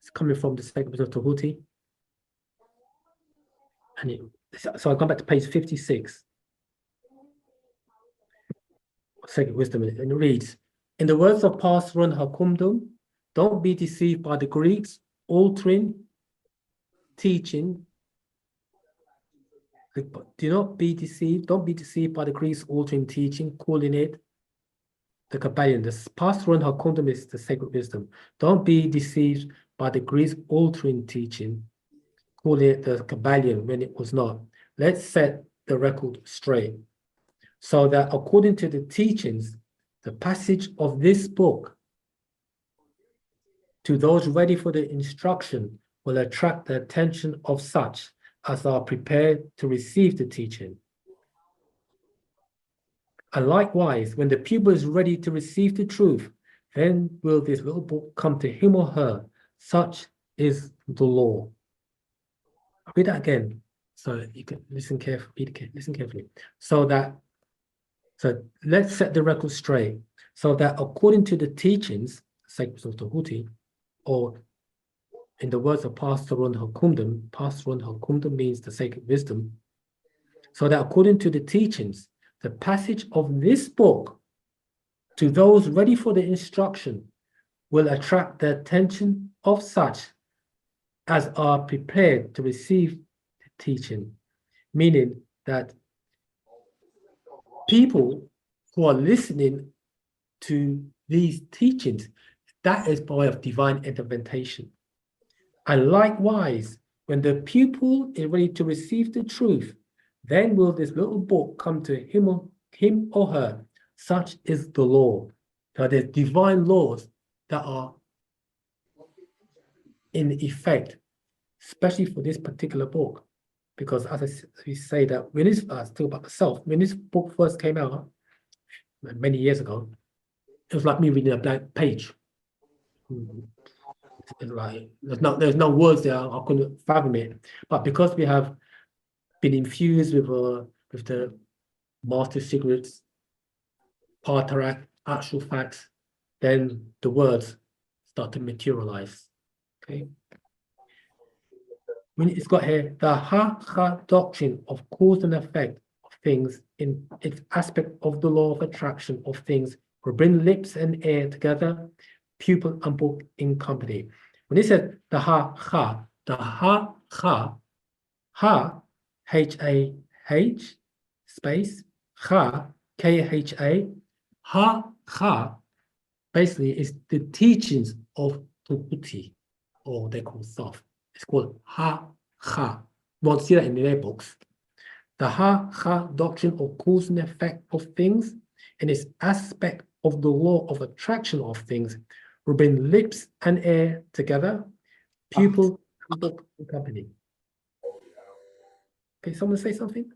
It's coming from the sacred wisdom of Tahuti. And so I come back to page 56. Sacred wisdom, and it reads, in the words of Pastor Hakumdum, don't be deceived by the Greeks altering teaching. Do not be deceived. Don't be deceived by the Greeks altering teaching, calling it the Kabbalion. The Pastor Hakumdum is the sacred wisdom. Don't be deceived by the Greeks altering teaching, calling it the Kabbalion when it was not. Let's set the record straight, so that according to the teachings, the passage of this book to those ready for the instruction will attract the attention of such as are prepared to receive the teaching. And likewise, when the pupil is ready to receive the truth, then will this little book come to him or her. Such is the law. I'll read that again, so you can listen carefully. Listen carefully. So let's set the record straight, so that according to the teachings, sacred of Tahuti, or in the words of Pastor Hakumdum means the sacred wisdom, so that according to the teachings, the passage of this book to those ready for the instruction will attract the attention of such as are prepared to receive the teaching, meaning that people who are listening to these teachings, that is by way of divine intervention. And likewise, when the pupil is ready to receive the truth, then will this little book come to him or her. Such is the law. So there's divine laws that are in effect, especially for this particular book. Because as we say that when it's still about myself, when this book first came out many years ago, it was like me reading a blank page. It's like there's no words there. I couldn't fathom it. But because we have been infused with the master secrets, Patarak, actual facts, then the words start to materialize. Okay. When it's got here, the Ha doctrine of cause and effect of things in its aspect of the law of attraction of things will bring lips and air together, pupil and book in company. When it says the Ha, H-A-H, space, Ha, K-H-A, Ha, basically is the teachings of Tahuti, or they call Thoth. It's called Ha. You won't see that in their books, The Ha doctrine of cause and effect of things in its aspect of the law of attraction of things will bring lips and air together, pupil and book and company. Okay, someone say something?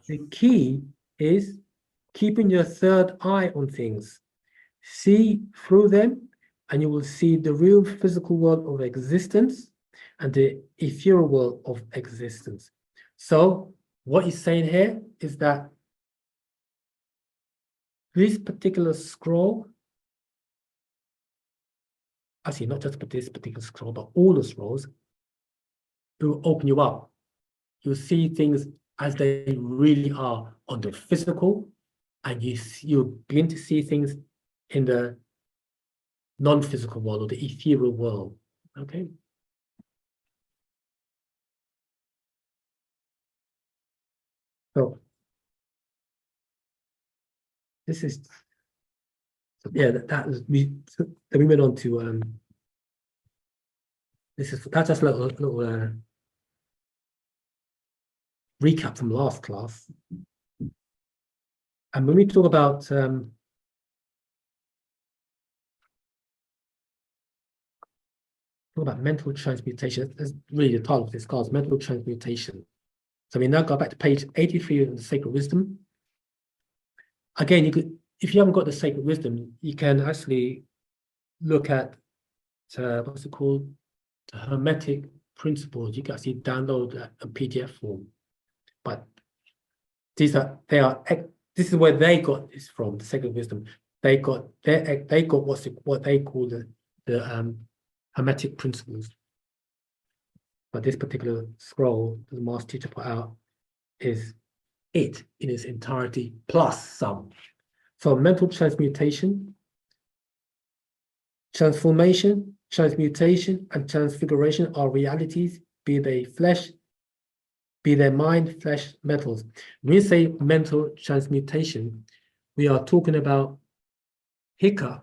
The key is keeping your third eye on things. See through them, and you will see the real physical world of existence and the ethereal world of existence. So what he's saying here is that this particular scroll, actually not just this particular scroll, but all the scrolls, it will open you up. You'll see things as they really are on the physical, and you'll begin to see things in the non-physical world or the ethereal world. Okay. So this is, yeah, that was then we went on to that's just a little recap from last class. And when we talk about mental transmutation, that's really the title of this class, mental transmutation. So we now go back to page 83 of the Sacred Wisdom. Again, you could, if you haven't got the Sacred Wisdom, you can actually look at what's it called, the Hermetic Principles. You can actually download a PDF form. But this is where they got this from, the Sacred Wisdom. They got what they call the Hermetic Principles. But this particular scroll that the Master Teacher put out is it in its entirety plus some. So mental transmutation, transformation, transmutation, and transfiguration are realities, be they flesh, be their mind, flesh, metals. When we say mental transmutation, we are talking about Hika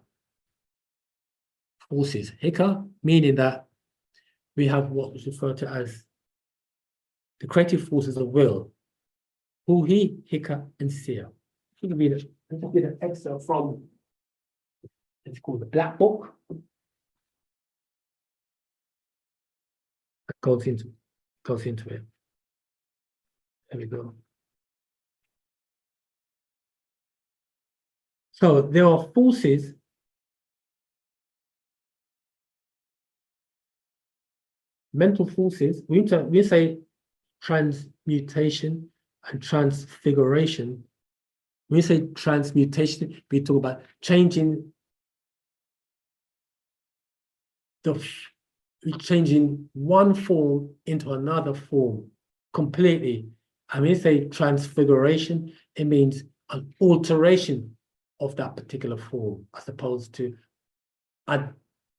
forces. Hika meaning that we have what is referred to as the creative forces of will. Hu-Hi, Hika, and Sia. Let me read an excerpt from, it's called the Black Book. It goes into it. There we go. So there are forces mental forces. We say transmutation and transfiguration. When we say transmutation, we talk about changing one form into another form completely. And when we say transfiguration, it means an alteration of that particular form as opposed to a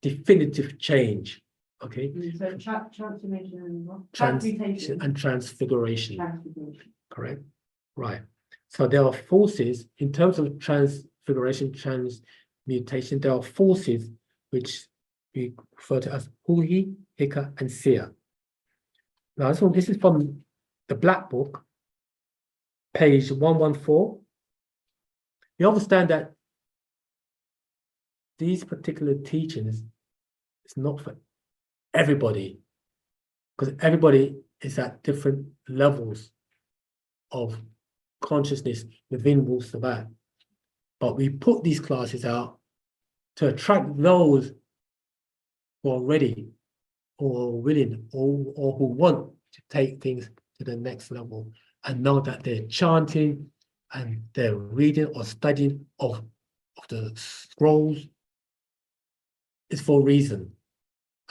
definitive change. Okay. So transformation and what? Transmutation and transfiguration. Transfiguration. Correct. Right. So there are forces in terms of transfiguration, transmutation. There are forces which we refer to as Hu-Hi, Hika, and Sia. Now, this is from the Black Book, page 114. You understand that these particular teachings is not for everybody, because everybody is at different levels of consciousness within Wu-Sabat. But we put these classes out to attract those who are ready or willing or who want to take things to the next level and know that they're chanting and they're reading or studying of the scrolls is for a reason.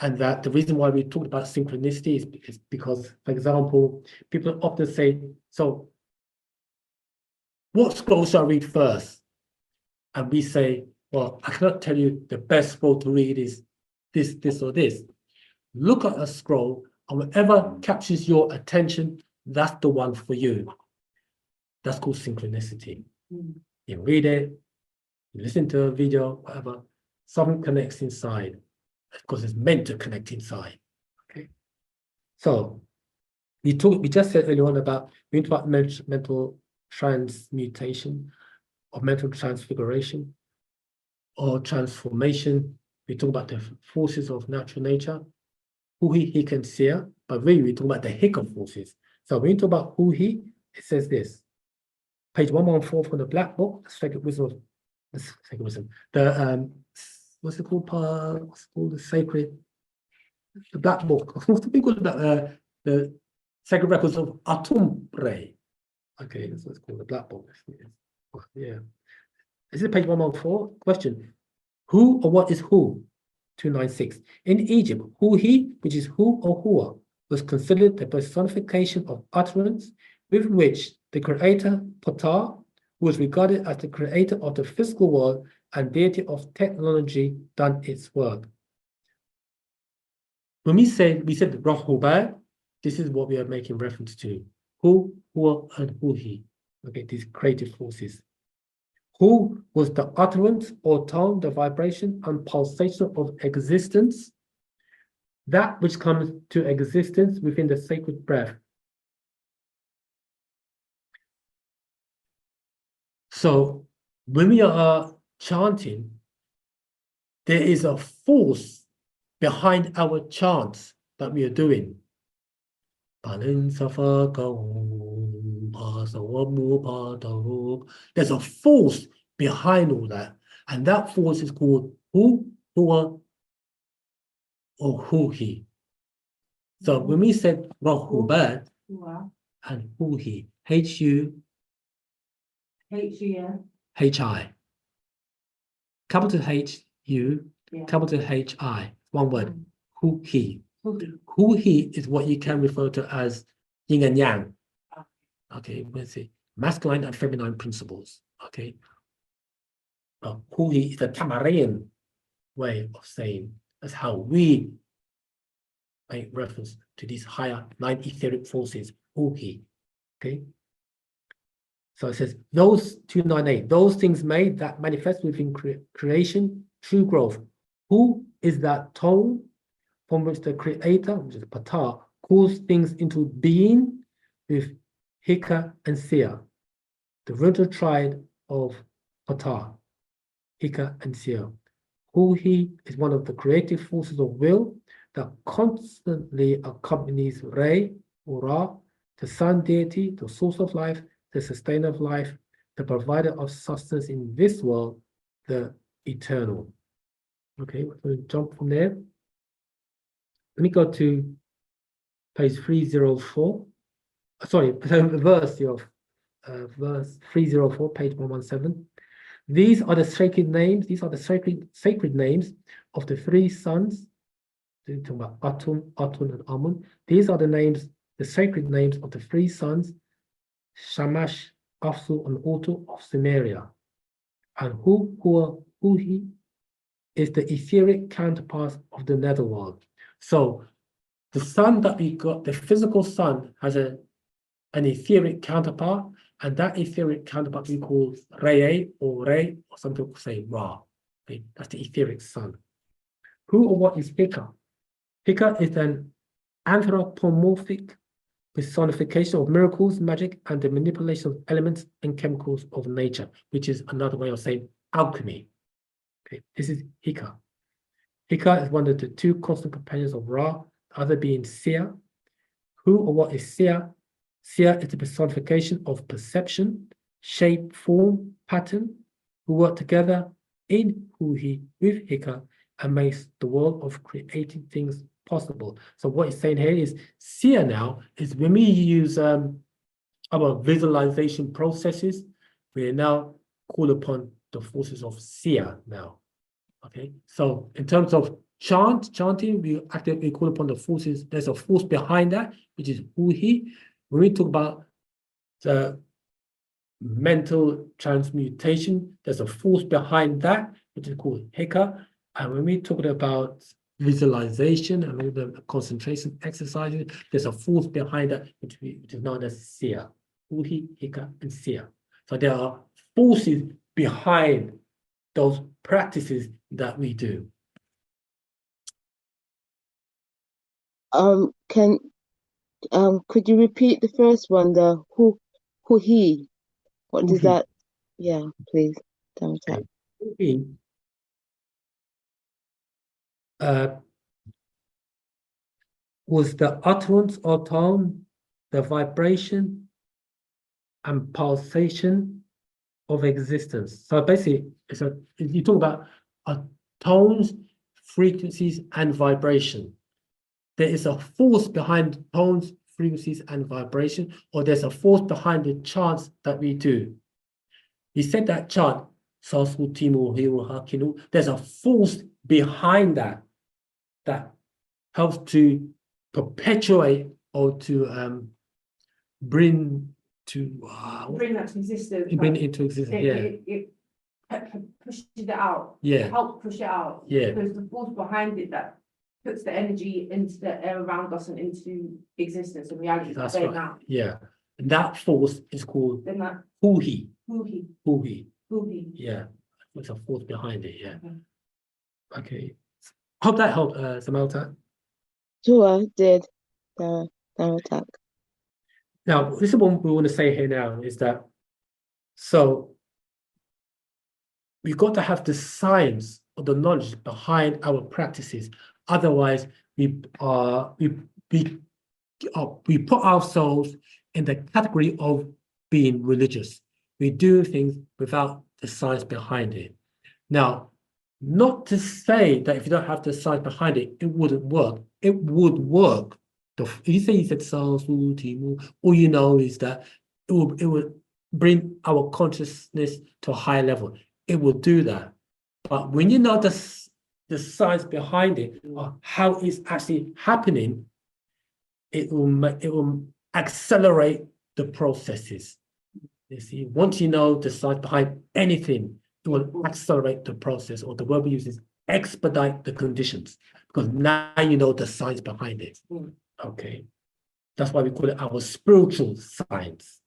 And that the reason why we talked about synchronicity is because, for example, people often say, so what scroll shall I read first? And we say, well, I cannot tell you the best scroll to read is this, or this. Look at a scroll, and whatever captures your attention, that's the one for you. That's called synchronicity. You read it, you listen to a video, whatever, something connects inside, because it's meant to connect inside. Okay. So we just said earlier on about mental transmutation or mental transfiguration or transformation. We talk about the forces of natural nature, he can see, but really we talk about the Hika forces. So when you talk about it says this. Page 114 from the Black Book, Sacred Wisdom. Sacred Wisdom. The what's it called? What's it called? The Black Book. What's the big one about the Sacred Records of Atumbre? Okay, that's what it's called, the Black Book. Yeah. This is page 114. Question: who or what is who? 296. In Egypt, he, which is who or hua, was considered the personification of utterance with which the creator, Ptah, who was regarded as the creator of the physical world and deity of technology, done its work. When we said Rahuba, this is what we are making reference to. Who, hua, and he. Okay, these creative forces. Who was the utterance or tone, the vibration and pulsation of existence, that which comes to existence within the sacred breath. So when we are chanting, there is a force behind our chants that we are doing. There's a force behind all that, and that force is called Hu, Hua, or Hu-Hi. So when we said Rahubat and Hu-Hi, H-U-H-I, capital H-U, capital H-I, one word, Hu-Hi. Hu-Hi is what you can refer to as yin and yang. Okay, let's see, masculine and feminine principles. Okay, Hu-Hi is the Tamarian way of saying that's how we make reference to these higher 9 etheric forces, Hu-Hi. Okay, so it says those 298, those things made that manifest within creation, true growth. Who is that tone from which the creator, which is Ptah, calls things into being with Hika and Sia, the original triad of Ptah, Hika and Sia. Hu-Hi is one of the creative forces of will that constantly accompanies Re or Ra, the sun deity, the source of life, the sustainer of life, the provider of sustenance in this world, the eternal. Okay, we're going to jump from there. Let me go to page 304. Sorry, verse 304, page 117. These are the sacred names. These are the sacred names of the three sons. Talking about Atun, and Amun. These are the names, the sacred names of the three sons, Shamash, Afsu, and Utu of Sumeria. And Hu, Hua, Hu-Hi is the etheric counterpart of the netherworld. So the sun that we got, the physical sun, has an etheric counterpart, and that etheric counterpart we call Re or Re, or some people say Ra. Okay, that's the etheric sun. Who or what is Hika? Hika is an anthropomorphic personification of miracles, magic, and the manipulation of elements and chemicals of nature, which is another way of saying alchemy. Okay, this is Hika. Hika is one of the two constant companions of Ra, the other being Sia. Who or what is Sia? Sia is the personification of perception, shape, form, pattern, who work together in Hu-Hi with Hika and makes the world of creating things possible. So what he's saying here is Sia now is when we use our visualization processes, we now call upon the forces of Sia now. Okay, so in terms of chanting, we actively call upon the forces. There's a force behind that, which is Hu-Hi. When we talk about the mental transmutation, there's a force behind that, which is called Hika. And when we talk about visualization and all the concentration exercises, there's a force behind that, which is known as Sia. Hu-Hi, Hika, and Sia. So there are forces behind those practices that we do. Can Could you repeat the first one, the who he? What does Wu-He. that? Yeah, please. Don't Okay. Wu-He, was the utterance or tone, the vibration and pulsation of existence. So basically, you talk about tones, frequencies, and vibration. There is a force behind tones, frequencies, and vibration, or there's a force behind the chants that we do. He said that chant, Sasu Timu Hiru Hakinu, there's a force behind that that helps to perpetuate or to bring Bring that to existence. bring it into existence. It pushes it out. Yeah. It helps push it out. Yeah. Because the force behind it that puts the energy into the air around us and into existence and reality. That's there right. now. Yeah. And that force is called Then that Wu-He. Wu-He, Wu-He. Wu-He. Yeah. There's a force behind it. Yeah. Okay. Okay. Hope that helped, Samantha. Sure, did. Attack. Now, this is what we want to say here now is that, so we've got to have the science or the knowledge behind our practices. Otherwise, we put ourselves in the category of being religious. We do things without the science behind it. Now, not to say that if you don't have the science behind it, it wouldn't work. It would work. You said all you know is that it will bring our consciousness to a higher level. It will do that. But when you know the science behind it, or how it's actually happening, it will accelerate the processes. You see, once you know the science behind anything, it will accelerate the process, or the word we use is expedite the conditions, because now you know the science behind it. Okay. That's why we call it our spiritual science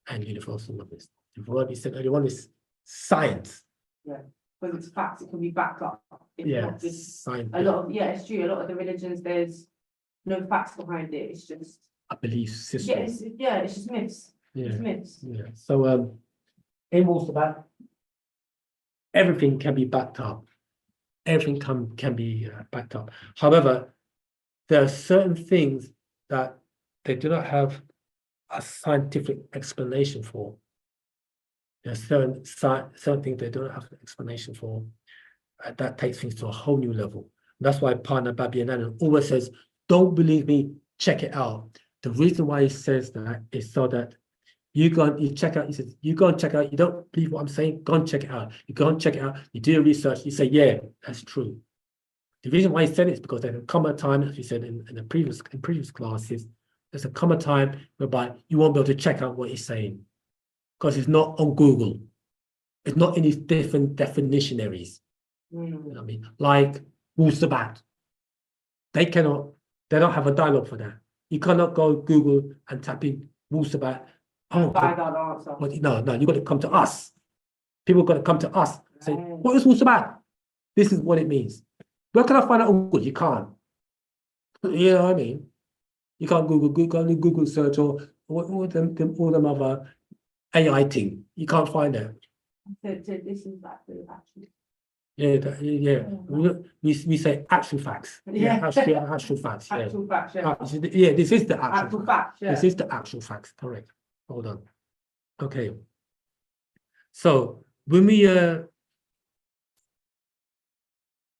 and universal knowledge. The word we said earlier on is science. Yeah. Because it's facts, it can be backed up. It's Yeah, not just science. it's true. A lot of the religions, there's no facts behind it. It's just A belief system. it's just myths. Yeah. It's myths. Yeah. So in Wu-Sabat, everything can be backed up. Everything can be backed up. However, there are certain things that they do not have a scientific explanation for. There are certain things they don't have an explanation for. That takes things to a whole new level. That's why partner Babianan always says, don't believe me, check it out. The reason why he says that is so that you go and you check out, he says, you go and check out, you don't believe what I'm saying, go and check it out. You go and check it out, you do your research, you say, yeah, that's true. The reason why he said it is because there's a common time, as we said in the previous classes, there's a common time whereby you won't be able to check out what he's saying because it's not on Google. It's not in these different definitionaries. You know what I mean? Like Wu-Sabat. They don't have a dialogue for that. You cannot go Google and type in Wu-Sabat. Oh, I got the answer. no, you got to come to us. People got to come to us. Say, what is Wu-Sabat? This is what it means. Where can I find out on Google? You can't. You know what I mean? You can't Google search or all them other AI thing. You can't find it. So this is actually. Yeah. We say actual facts. Yeah. Actual facts. Yeah. Actual facts, yeah. Yeah, this is the Actual facts, yeah. This is the actual facts. Correct. Hold on. Okay. So when we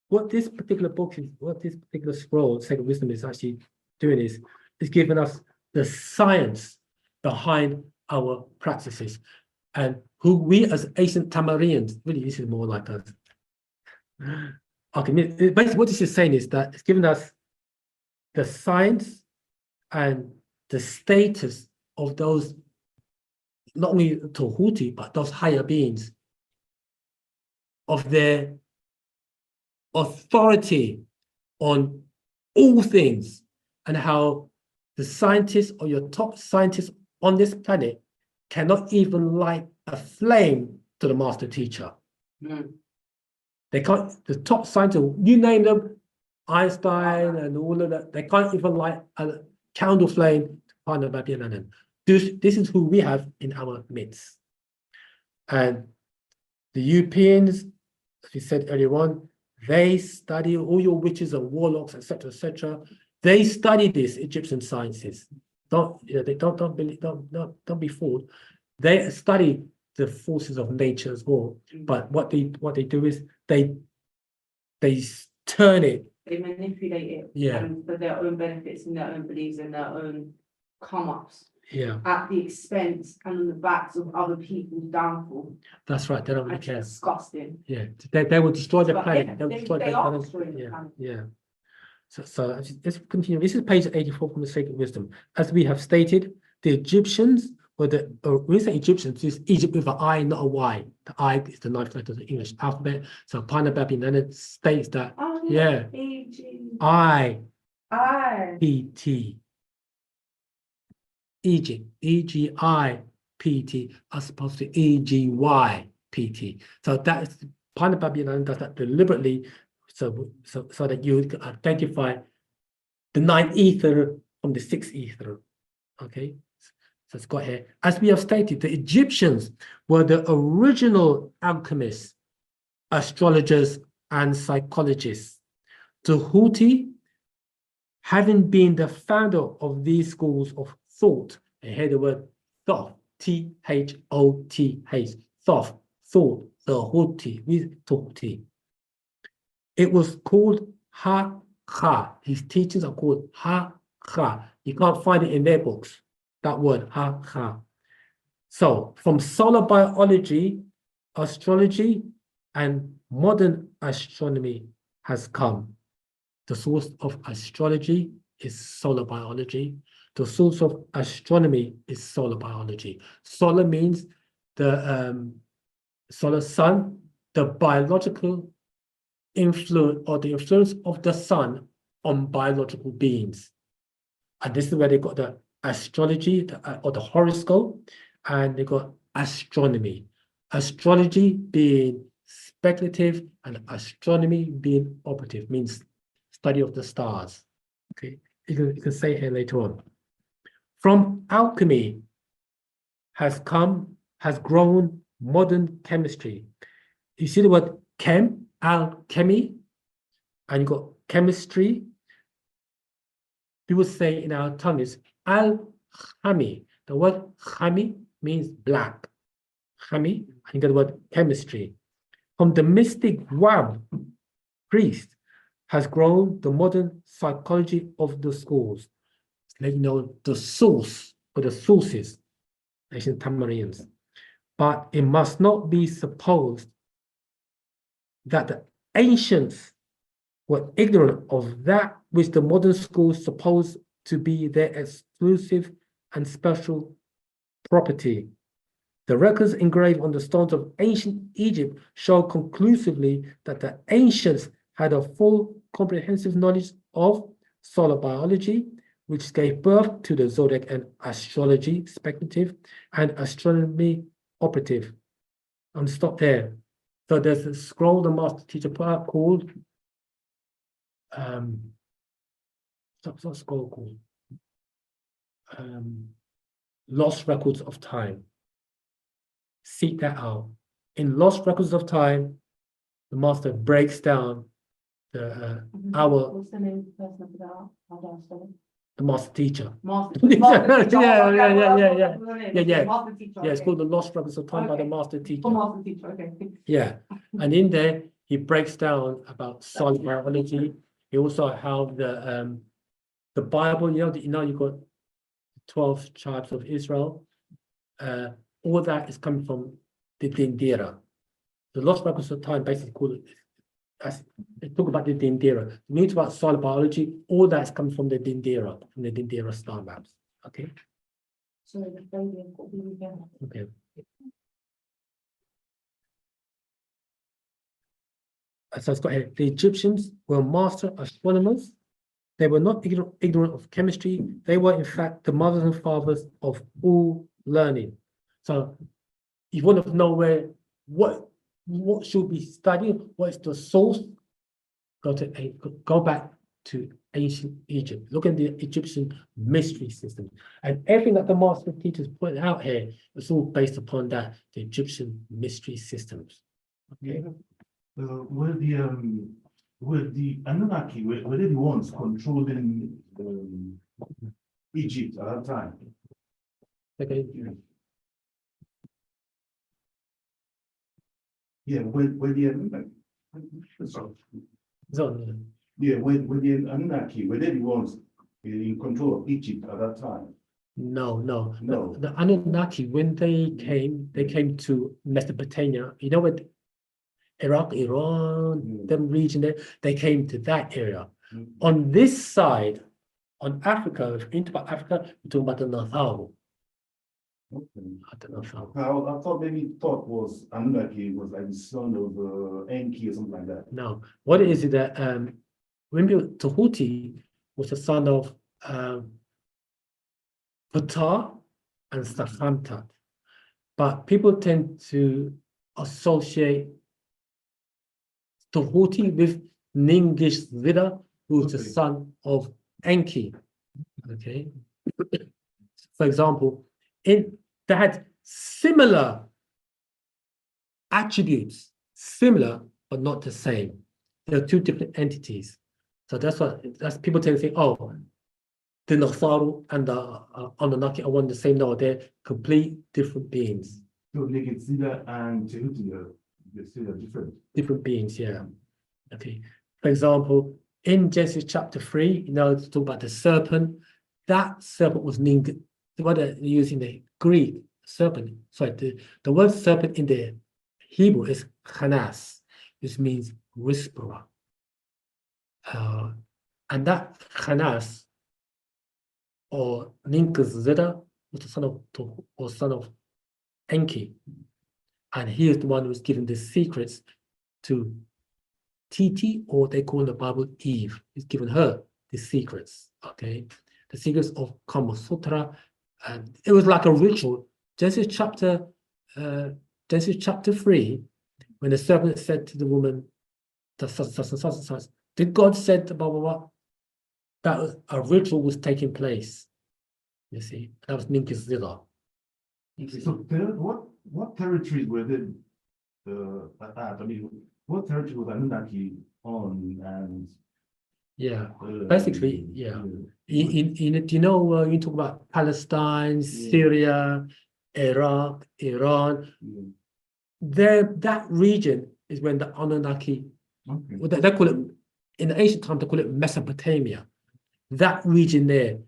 what this particular book is, what this particular scroll, Sacred Wisdom, is actually doing is giving us the science behind our practices, and who we as ancient Tamarians, really, this is more like us. Okay, basically what this is saying is that it's giving us the science and the status of those, not only Tohuti, but those higher beings, of their authority on all things, and how the scientists or your top scientists on this planet cannot even light a flame to the master teacher. They can't, the top scientists, you name them, Einstein and all of that, they can't even light candle flame, Panababinanan. This is who we have in our midst. And the Europeans, as we said earlier on, they study all your witches and warlocks, etc., etc. They study this Egyptian sciences. Don't be fooled. They study the forces of nature as well. But what they do is they turn it. They manipulate it. Yeah. For their own benefits and their own beliefs and their own come-ups. Yeah, At the expense and on the backs of other people's downfall. that's right. They don't really That's care. disgusting. Yeah, they will destroy the But planet. yeah, They'll they- destroy they the are planet. destroying the Yeah, planet. yeah. So let's continue. This is page 84 from the Sacred Wisdom. As we have stated, the Egyptians were when we say Egyptians, it's Egypt with an I, not a Y. The I is the ninth letter of the English alphabet. So Panababinanan states that Oh, yeah, E.G. I I. P-T. Egypt, E-G-I-P-T, as opposed to E-G-Y-P-T. So that is Panababinanan does that deliberately, so that you can identify the ninth ether from the sixth ether. Okay, so it's got here. As we have stated, the Egyptians were the original alchemists, astrologers, and psychologists. Tahuti, having been the founder of these schools of thought, and here the word thought, T-H-O-T-H, thought, Tahuti, with Tahuti. It was called Ha-Kha. His teachings are called Ha-Kha. You can't find it in their books, that word, Ha-Kha. So, from solar biology, astrology, and modern astronomy has come. The source of astrology is solar biology. The source of astronomy is solar biology. Solar means the solar sun, the biological influence or the influence of the sun on biological beings. And this is where they got the astrology or the horoscope, and they got astronomy. Astrology being speculative and astronomy being operative, means study of the stars. Okay, you can say here later on. From alchemy has grown modern chemistry. You see the word chem, alchemy, and you got chemistry. People say in our tongue is al-khami. The word khami means black. Khami, and you got the word chemistry. From the mystic Wab priest has grown the modern psychology of the schools. Let you know the source or the sources, ancient Tamarians. But it must not be supposed that the ancients were ignorant of that which the modern schools suppose to be their exclusive and special property. The records engraved on the stones of ancient Egypt show conclusively that the ancients had a full comprehensive knowledge of solar biology, which gave birth to the zodiac and astrology, speculative, and astronomy, operative. I'm stop there. So there's a scroll the master teacher put out called what's that scroll called? Lost Records of Time. Seek that out. In Lost Records of Time, the master breaks down the What's the name of the person for that? How do I spell it? the master teacher. Master. Yeah, Master teacher. yeah, Oh, yeah, okay, yeah, well, yeah, yeah. Master teacher. Yeah, it's Okay. called the Lost Records of Time by the Okay. master teacher. Oh, master teacher. Okay. Yeah, and in there he breaks down about solar biology. He also how the Bible. You've got 12 tribes of Israel. All that is coming from the Dindira. The Lost Records of Time basically called it. They talk about the Dindira. When you talk about solar biology, all that's coming from the Dindira star maps. Okay. So the baby got the again. Okay. So it's got here. The Egyptians were master astronomers. They were not ignorant of chemistry. They were, in fact, the mothers and fathers of all learning. So you want to know what should be studied, what is the source? Go back to ancient Egypt. Look at the Egyptian mystery system. And everything that the master teachers put out here is all based upon that, the Egyptian mystery systems. Okay. Were the Anunnaki, were they the ones controlling Egypt at that time? Okay. Yeah, were the Anunnaki? So, Yeah, were the Anunnaki, were they the ones in control of Egypt at that time? no. No. The Anunnaki, when they came to Mesopotamia, you know what, Iraq, Iran, them region there, they came to that area. On this side, on Africa, if you talk about Africa, we're talking about the Natharu. Okay. I thought maybe thought was Anunnaki was like the son of Enki or something like that. No, what it is that remember Tahuti was the son of Ptah and Safantat, but people tend to associate Tahuti with Ningishzida, who is the son of Enki. Okay, for example, they had similar attributes, similar but not the same. They're two different entities. So that's people tend to think, oh, the Natharu and the Anunnaki are one the same. No, they're complete different beings. So Ningishzida and Tahuti they're still different. Different beings, yeah. Okay. For example, in Genesis chapter 3, you know, it's talk about the serpent. That serpent was what they're using the Greek serpent. Sorry, the word serpent in the Hebrew is chanas, which means whisperer. And that chanas or Ninkazida was the son of Enki. And he is the one who was given the secrets to Titi, or they call in the Bible Eve. He's given her the secrets, okay? The secrets of Kama Sutra. And it was like a ritual. Genesis chapter 3, when the serpent said to the woman, did God said blah, blah, blah, that was, a ritual was taking place. You see, that was Ninkazila. So what territories were they at? I mean, what territory was Anunnaki on? And yeah, basically, yeah. Do you know you talk about Palestine, Syria, Iraq, Iran? That region is when the Anunnaki, they call it, in the ancient time, they call it Mesopotamia. That region there,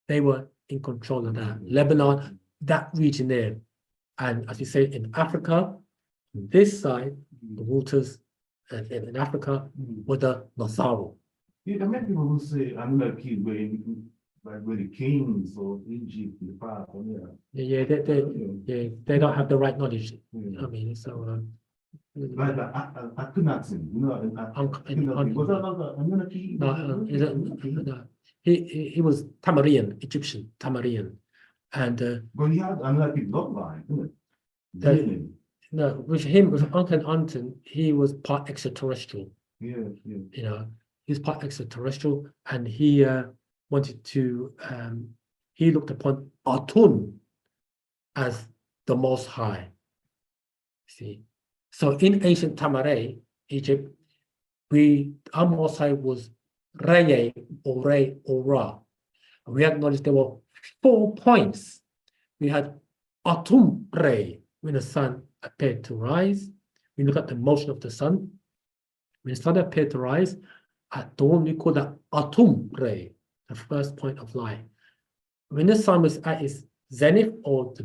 they were in control of that. Lebanon, that region there. And as you say, in Africa, this side, the waters in Africa were the Natharu. Yeah, there are many people who say Anunnaki were the kings of Egypt in the past. They don't have the right knowledge. I mean, so Like Akhenaten, you know, Akhenaten. Was that not Anunnaki? no, he was Tamarian, Egyptian Tamarian, and But he had Anunnaki bloodline, isn't it? no, with him, with Akhenaten, he was part extraterrestrial. Yeah. You know, he was part extraterrestrial, and he wanted to. He looked upon Atun as the Most High. See, so in ancient Tamare, Egypt, our Most High was Re or Re or Ra. We acknowledged there were 4 points. We had Atum Re, when the sun appeared to rise. We look at the motion of the sun. When the sun appeared to rise, at dawn, we call that Atum Re, the first point of light. When the sun was at its zenith or the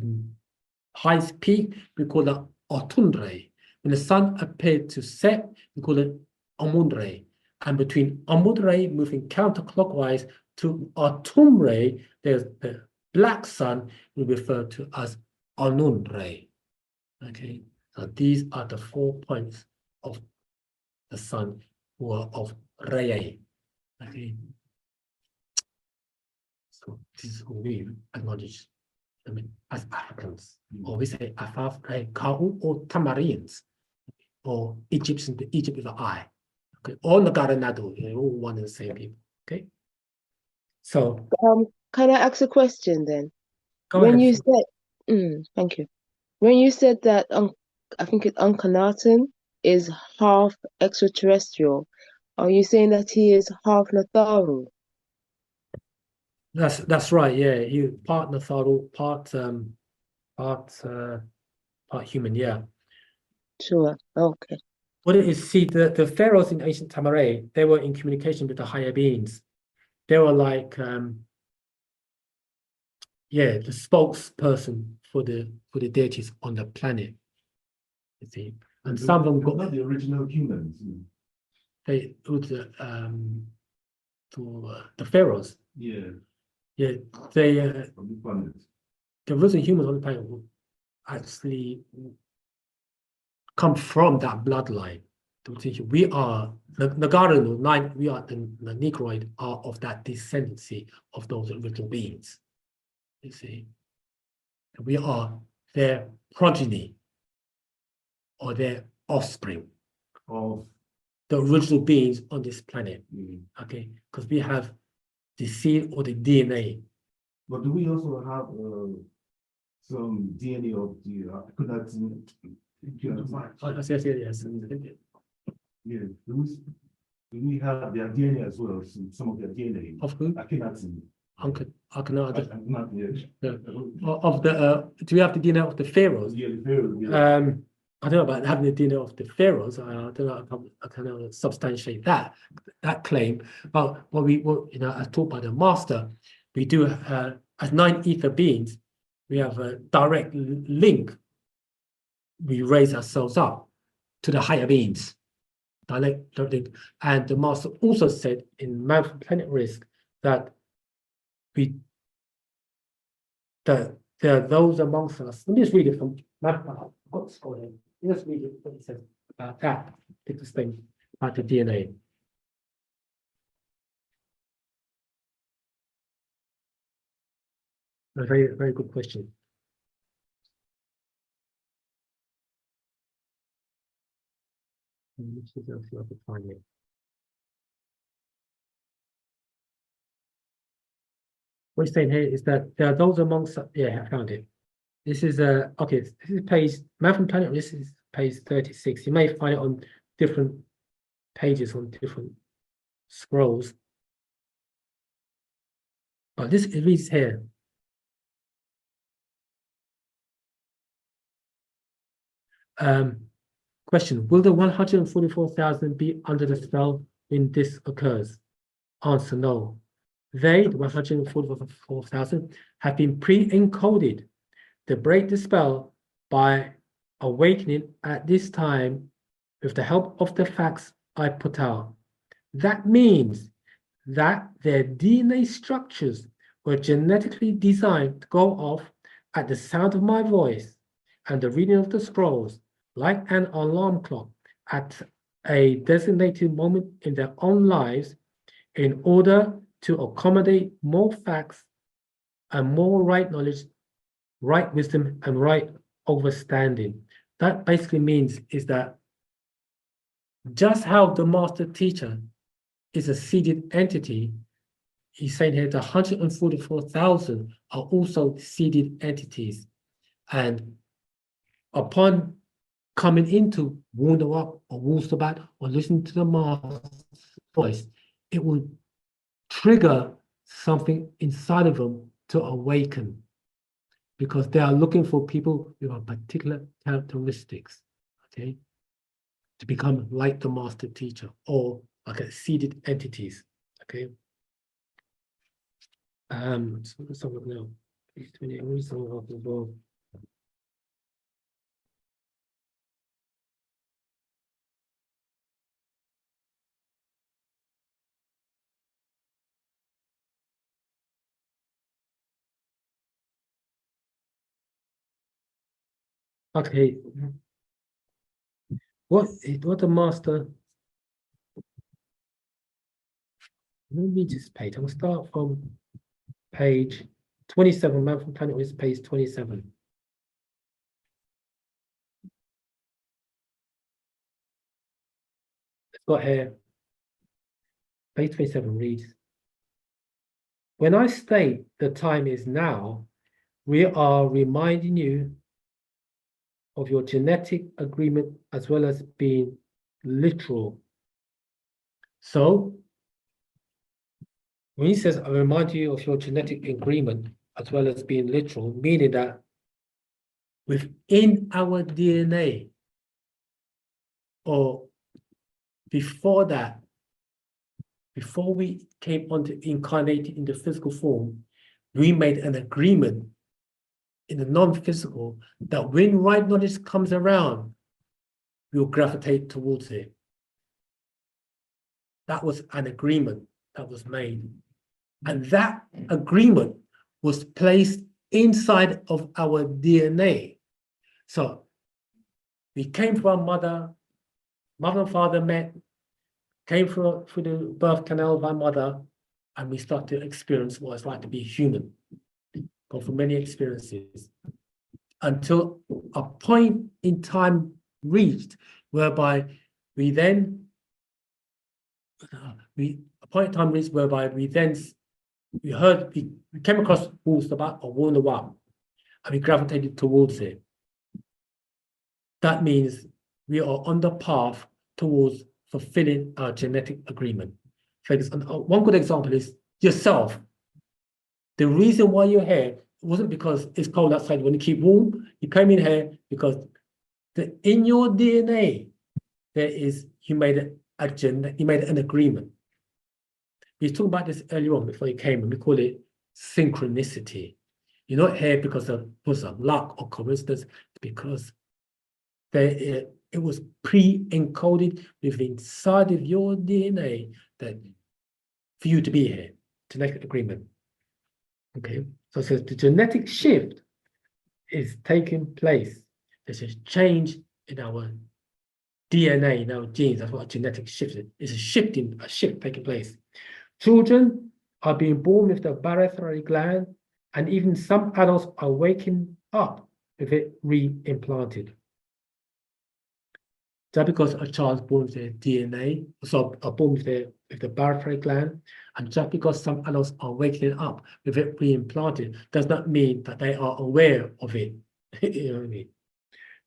highest peak, we call that Atun Re. When the sun appeared to set, we call it Amun Re. And between Amun Re moving counterclockwise to Atum Re, there's the black sun we refer to as Anun Re. Okay, so these are the 4 points of the sun who are of Re. Okay, so this is who we acknowledge. I mean, as Africans, or we say Afaf Re Kau or Tamarians, or Egyptian. Egypt is the eye. Okay, all Nagaranadu, they're all one and the same people. Okay. So Can I ask a question then? go When ahead. you said, thank you. When you said that, I think it's Akhenaten is half extraterrestrial, are you saying that he is half Natharu? That's right. Yeah, he part Natharu, part human. Yeah. Sure. Okay. What it is, see, the pharaohs in ancient Tamaray, they were in communication with the higher beings. They were like, yeah, the spokesperson for the deities on the planet. You see, and some of them They're got not the original humans. they with the pharaohs. Yeah, Yeah, they on the planet. the original humans on the planet will actually come from that bloodline. We are the garden of nine. We are the Negroid are of that descendancy of those original beings. You see, we are their progeny or their offspring, Of the original beings on this planet. Okay, because we have the seed or the DNA. but do we also have some DNA of the Akhenaten? Yes. Yeah, do we have their DNA as well? Some of their DNA. Of who? Akhenaten. Akhenaten. Not yet. Of the do we have the DNA of the pharaohs? Yeah, the pharaoh, yeah. I don't know about having the DNA of the pharaohs. I don't know. I cannot substantiate that claim. But what as taught by the master, we do as nine ether beings, we have a direct link. We raise ourselves up to the higher beings. Direct link. And the master also said in Man from Planet Risk that there are those amongst us. Let me just read it from I've got the scroll here. Let me just read it what it says about that particular thing about the DNA. A very, very good question. Let's see if I can find it. What he's saying here is that there are those amongst us. Yeah, I found it. This is okay. This is page Man from Planet. This is page 36. You may find it on different pages on different scrolls. But this it reads here. Question: will the 144,000 be under the spell when this occurs? Answer: no. They, the 144,000, have been pre-encoded to break the spell by awakening at this time with the help of the facts I put out. That means that their DNA structures were genetically designed to go off at the sound of my voice and the reading of the scrolls, like an alarm clock at a designated moment in their own lives, in order to accommodate more facts and more right knowledge, right wisdom, and right understanding. That basically means is that just how the master teacher is a seeded entity, he's saying here the 144,000 are also seeded entities. And upon coming into Wu-Sabat or Wu-Sabat or listening to the master's voice, it will trigger something inside of them to awaken, because they are looking for people with particular characteristics, okay, to become like the master teacher or like a seeded entities, okay. So let's have a look now. Page 28, what is some of as well? Okay, what the master, let me just page. I'm gonna start from page 27. Man from Planet is page 27. It's got here, page 27 reads, when I state the time is now, we are reminding you of your genetic agreement as well as being literal. So when he says, I remind you of your genetic agreement as well as being literal, meaning that within our DNA, or before that, before we came onto incarnated in the physical form, we made an agreement in the non-physical that when right knowledge comes around, we'll gravitate towards it. That was an agreement that was made. And that agreement was placed inside of our DNA. So we came from our mother and father met, came through the birth canal of our mother, and we start to experience what it's like to be human. Go through many experiences until a point in time reached whereby we then we came across Wu-Sabat or Wu-Sabat, and we gravitated towards it. That means we are on the path towards fulfilling our genetic agreement. For example, one good example is yourself. The reason why you're here wasn't because it's cold outside when you keep warm. You came in here because in your DNA, you made an agreement. We talked about this earlier on before you came, and we call it synchronicity. You're not here because of luck or coincidence, it's because it was pre-encoded within inside of your DNA that for you to be here, genetic agreement. Okay, so it says the genetic shift is taking place. There's a change in our DNA, in our genes. That's what a genetic shift is. It's a shift taking place. Children are being born with the barytheric gland, and even some adults are waking up with it re-implanted. Just because a child is born with their DNA, so are born with the barytheric gland, and just because some adults are waking up with it re-implanted, does not mean that they are aware of it. You know what I mean?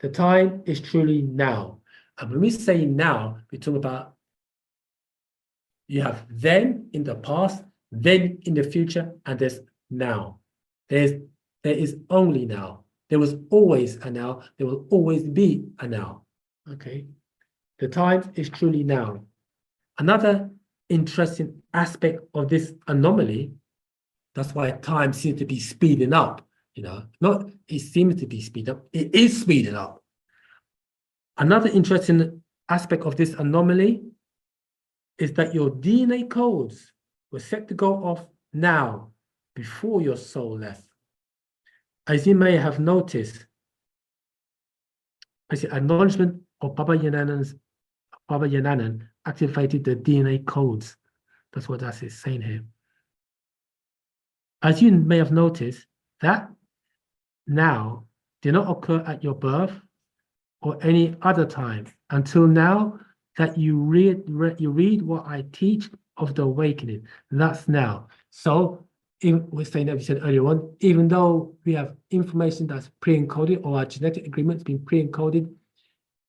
The time is truly now. And when we say now, we talk about you have then in the past, then in the future, and there's now. There is only now. There was always a now. There will always be a now. Okay. The time is truly now. Another interesting aspect of this anomaly, that's why time seems to be speeding up, not it seems to be speeding up, it is speeding up. Another interesting aspect of this anomaly is that your DNA codes were set to go off now, before your soul left. As you may have noticed, acknowledgement of Baba Yananan activated the DNA codes. That's what that is saying here. As you may have noticed, that now did not occur at your birth or any other time until now that you read what I teach of the awakening. That's now. So we're saying that we said earlier on, even though we have information that's pre-encoded, or our genetic agreement has been pre-encoded,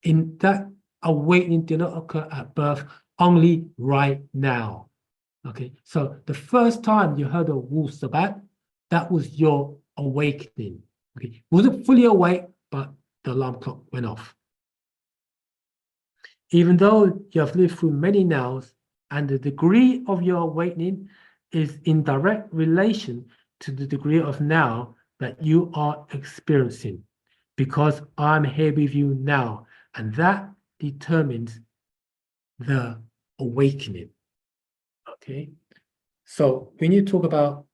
in that awakening did not occur at birth, only right now. Okay, so the first time you heard of Wu-Sabat, that was your awakening. Okay, wasn't fully awake, but the alarm clock went off. Even though you have lived through many nows, and the degree of your awakening is in direct relation to the degree of now that you are experiencing, because I'm here with you now, and that determines the awakening. Okay, so when you talk about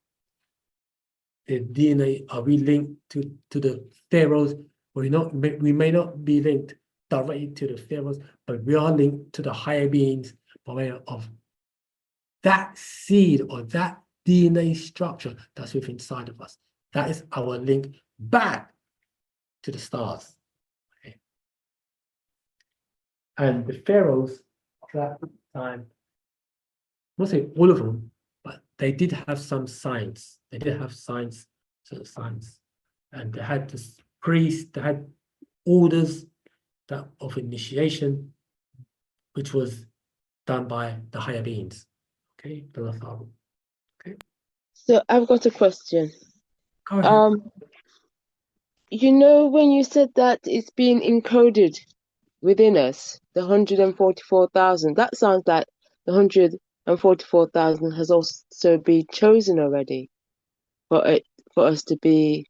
the DNA, are we linked to the pharaohs? We may not be linked directly to the pharaohs, but we are linked to the higher beings by way of that seed or that DNA structure that's within inside of us. That is our link back to the stars. Okay. And the pharaohs of that time, I won't say all of them, but they did have some science. They did have science, sort of science, and they had this priest. They had orders that of initiation, which was done by the higher beings. Okay, the Latharu. So I've got a question. Go ahead. You know, when you said that it's being encoded within us, the 144,000, that sounds like the 144,000 has also been chosen already for us to be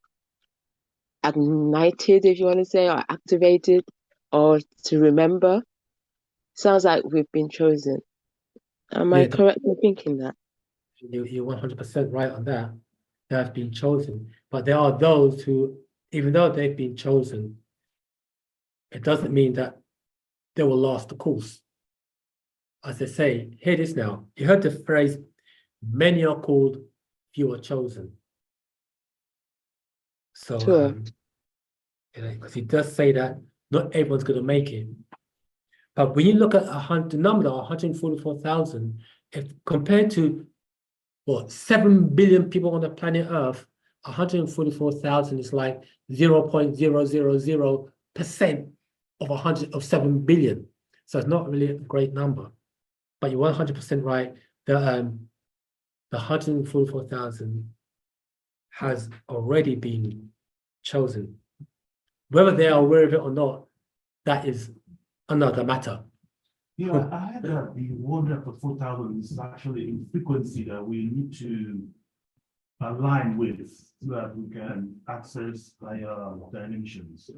ignited, if you want to say, or activated, or to remember. Sounds like we've been chosen. Am I Yeah, correct in thinking that? you're 100% right on that. They have been chosen, but there are those who, even though they've been chosen, it doesn't mean that they will last the course. As I say, hear this now. You heard the phrase, many are called, few are chosen. So, Sure. because he does say that not everyone's going to make it. But when you look at the number, 144,000, if compared to what 7 billion people on the planet Earth, 144,000 is like 0.000% of 7 billion. So it's not really a great number. But you're 100% right. The 144,000 has already been chosen. Whether they are aware of it or not, that is another matter. Yeah, I heard that the 144,000 is actually in frequency that we need to align with so that we can access higher dimensions.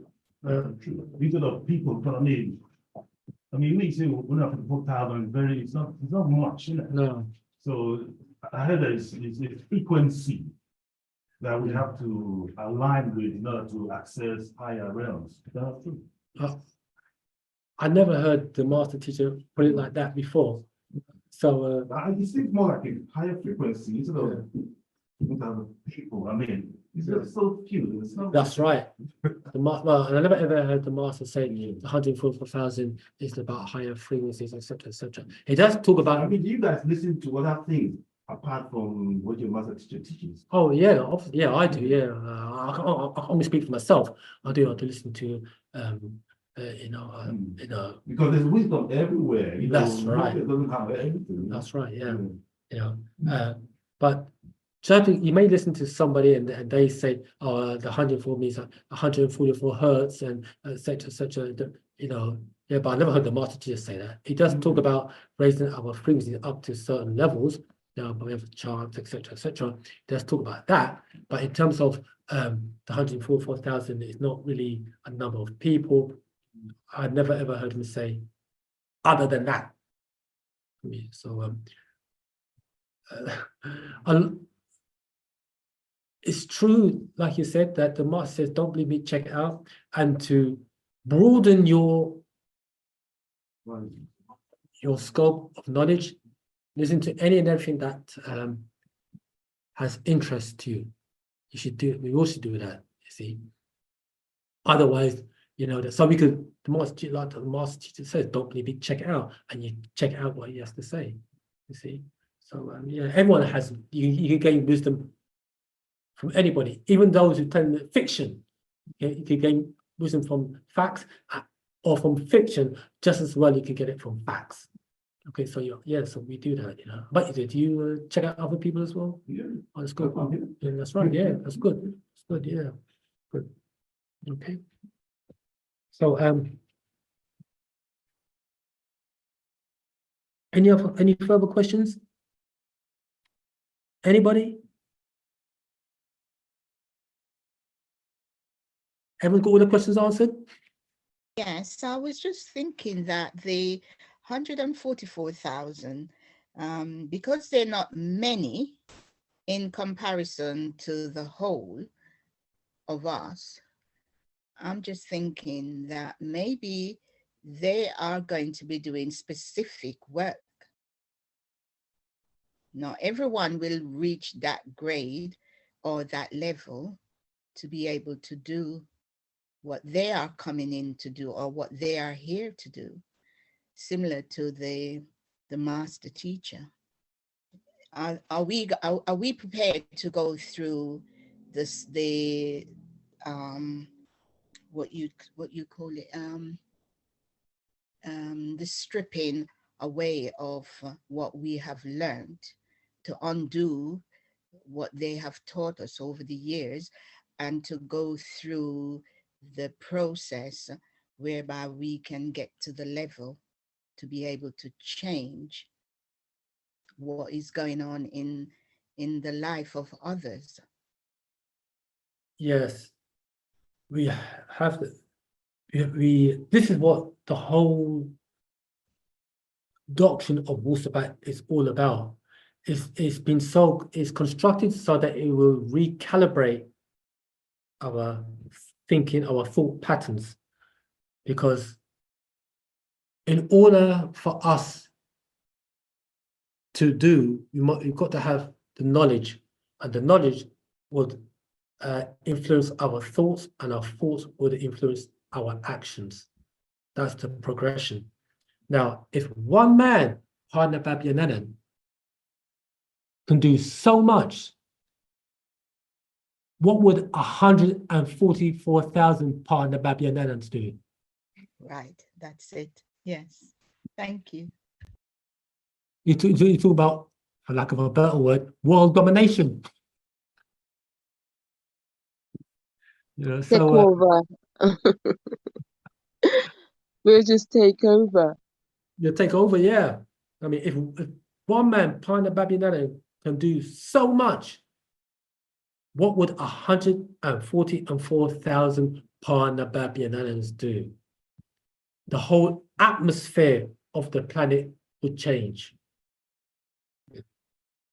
These are the people, but I mean, we say 144,000 very, it's not much, you know. No. So I heard that it's a frequency that we have to align with in order to access higher realms. That's true. I never heard the master teacher put it like that before. So I just think more like a higher frequency instead of people. I mean, it's just so few. It's not that's right. Well, and I never ever heard the master say 144,000 is about higher frequencies, etc., etc. He does talk about. I mean, do you guys listen to other things apart from what your master teacher teaches? Oh yeah, yeah, I do. Yeah, I can only speak for myself. I do listen to Because there's wisdom everywhere. You That's know, right. it doesn't have everything. That's right. Yeah, Mm. but certainly you may listen to somebody and they say, "Oh, the 104 means 144 hertz and etc. etc." Yeah, but I never heard the master teacher say that. He does talk about raising our frequency up to certain levels. But we have chants, etc., etc. He does talk about that, but in terms of the 144,000 is not really a number of people. I've never ever heard him say other than that. So it's true, like you said, that the master says, "Don't believe me, check it out," and to broaden your scope of knowledge, listen to any and everything that has interest to you. You should do. We all should do that. You see. Otherwise, that so we could. The master teacher says, "Don't believe it, check it out," and you check out what he has to say. You see. So yeah, everyone has. You can gain wisdom from anybody, even those who tell fiction. You can gain wisdom from facts or from fiction just as well. You can get it from facts. Okay, so so we do that, But do you check out other people as well? Yeah. Oh, that's good. Yeah, that's right. Yeah, that's good. That's good. Yeah, good. Okay. So any further questions? Anybody? Everyone got all the questions answered? Yes, I was just thinking that the 144,000, because they're not many in comparison to the whole of us, I'm just thinking that maybe they are going to be doing specific work. Not everyone will reach that grade or that level to be able to do what they are coming in to do or what they are here to do, similar to the master teacher. are we prepared to go through this, the what you call it, the stripping away of what we have learned, to undo what they have taught us over the years, and to go through the process whereby we can get to the level to be able to change what is going on in the life of others. Yes, we have to, this is what the whole doctrine of Wu-Sabat is all about. It's constructed so that it will recalibrate our thinking, our thought patterns, because in order for us to do, you've got to have the knowledge, and the knowledge would influence our thoughts, and our thoughts would influence our actions. That's the progression. Now, if one man, Partner Babyanan, can do so much, what would 144,000 Partner Babyanans do? Right, that's it. Yes, thank you. You talk about, for lack of a better word, world domination. You know, Take so over. We'll just take over. you take over, yeah. I mean, if one man, Partner Babyanan, can do so much, what would 144,000 Partner Babyanans do? The whole atmosphere of the planet would change.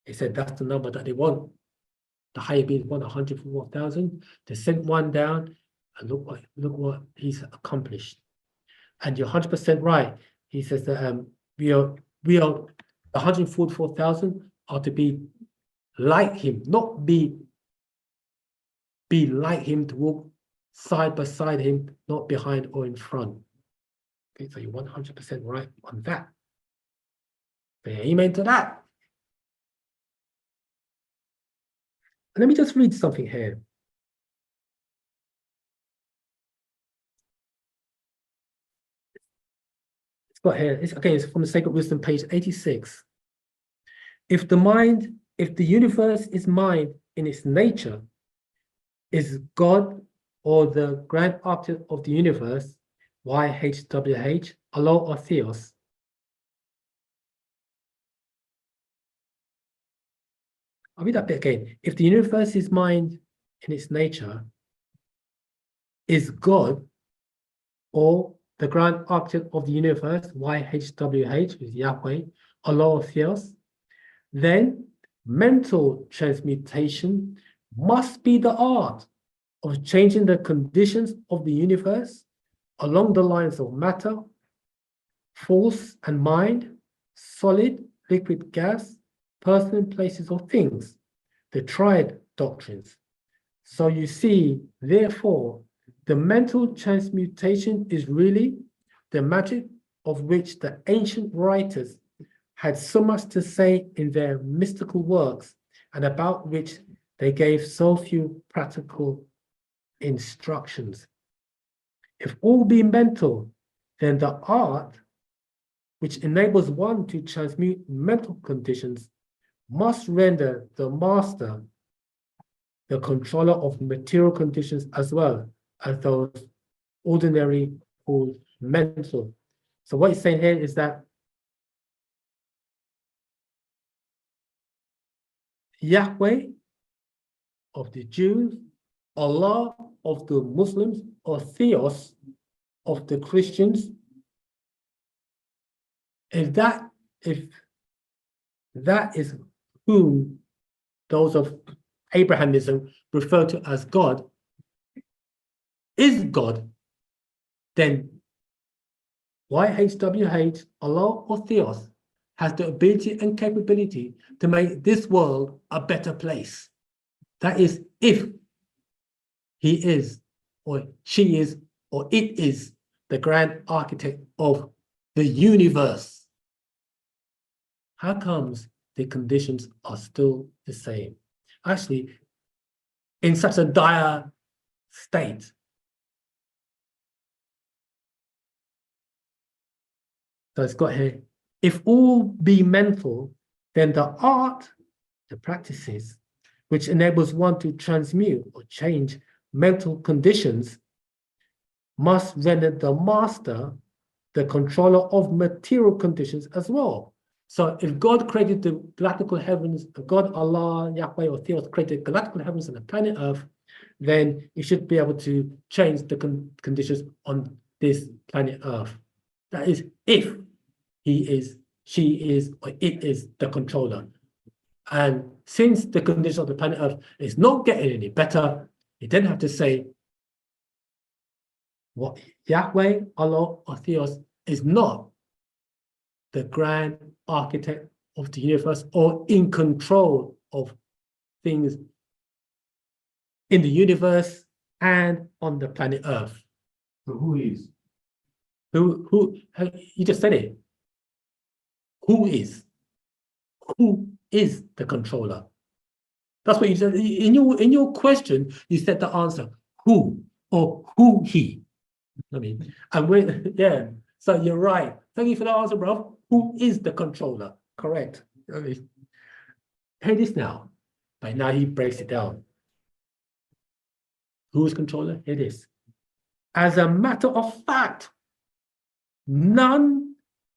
They said that's the number that they want. The higher beings want 104,000. They sent one down, and look what he's accomplished. And you're 100% right. He says that we are 144,000 are to be like him, not be like him, to walk side by side him, not behind or in front. Okay, so you're 100% right on that. Amen to that. Let me just read something here. It's got here, it's from the Sacred Wisdom, page 86. If the universe is mind in its nature, is God or the grand architect of the universe, YHWH, Allah or Theos? I'll read that bit again. If the universe is mind in its nature, is God or the grand architect of the universe, YHWH, is Yahweh, Allah or Theos, then mental transmutation must be the art of changing the conditions of the universe along the lines of matter, force and mind, solid, liquid, gas, person, places, or things, the triad doctrines. So you see, therefore, the mental transmutation is really the magic of which the ancient writers had so much to say in their mystical works, and about which they gave so few practical instructions. If all be mental, then the art which enables one to transmute mental conditions must render the master the controller of material conditions as well as those ordinary called mental. So what he's saying here is that Yahweh of the Jews, Allah of the Muslims, or Theos of the Christians, if that is whom those of Abrahamism refer to as God, is God, then YHWH, Allah or Theos, has the ability and capability to make this world a better place. That is, if he is, or she is, or it is the grand architect of the universe. How comes the conditions are still the same. Actually, in such a dire state, so it's got here, if all be mental, then the art, the practices, which enables one to transmute or change mental conditions, must render the master the controller of material conditions as well. So if God created the galactical heavens, God, Allah, Yahweh, or Theos created galactical heavens and the planet Earth, then he should be able to change the conditions on this planet Earth. That is, if he is, she is, or it is the controller. And since the condition of the planet Earth is not getting any better, he then have to say what Yahweh, Allah, or Theos is not the grand architect of the universe or in control of things in the universe and on the planet Earth. So who is? Who, you just said it. Who is? Who is the controller? That's what you said. In your question, you said the answer, who or who he. I mean, and when, yeah, so you're right. Thank you for the answer, bro. Who is the controller? Correct. I mean, hear this now. But now he breaks it down. Who is controller? It is. As a matter of fact, none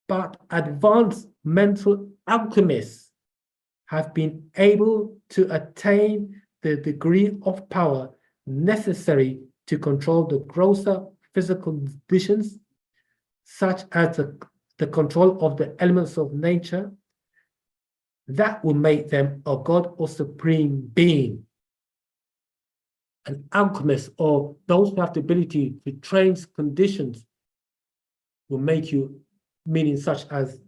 but advanced mental alchemists have been able to attain the degree of power necessary to control the grosser physical conditions, such as the control of the elements of nature, that will make them a god or supreme being. An alchemist, or those who have the ability to change conditions, will make you, meaning such as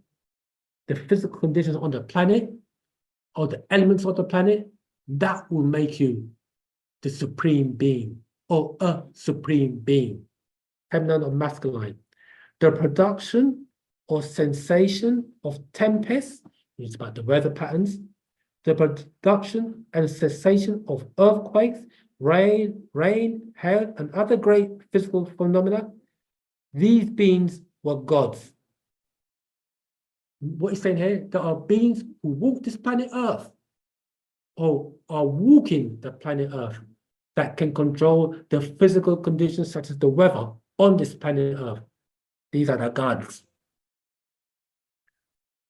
the physical conditions on the planet or the elements of the planet, that will make you the supreme being or a supreme being, feminine or masculine. The production or sensation of tempests, it's about the weather patterns, the production and cessation of earthquakes, rain, hail, and other great physical phenomena, these beings were gods. What he's saying here, there are beings who walk this planet Earth or are walking the planet Earth that can control the physical conditions such as the weather on this planet Earth. These are the gods.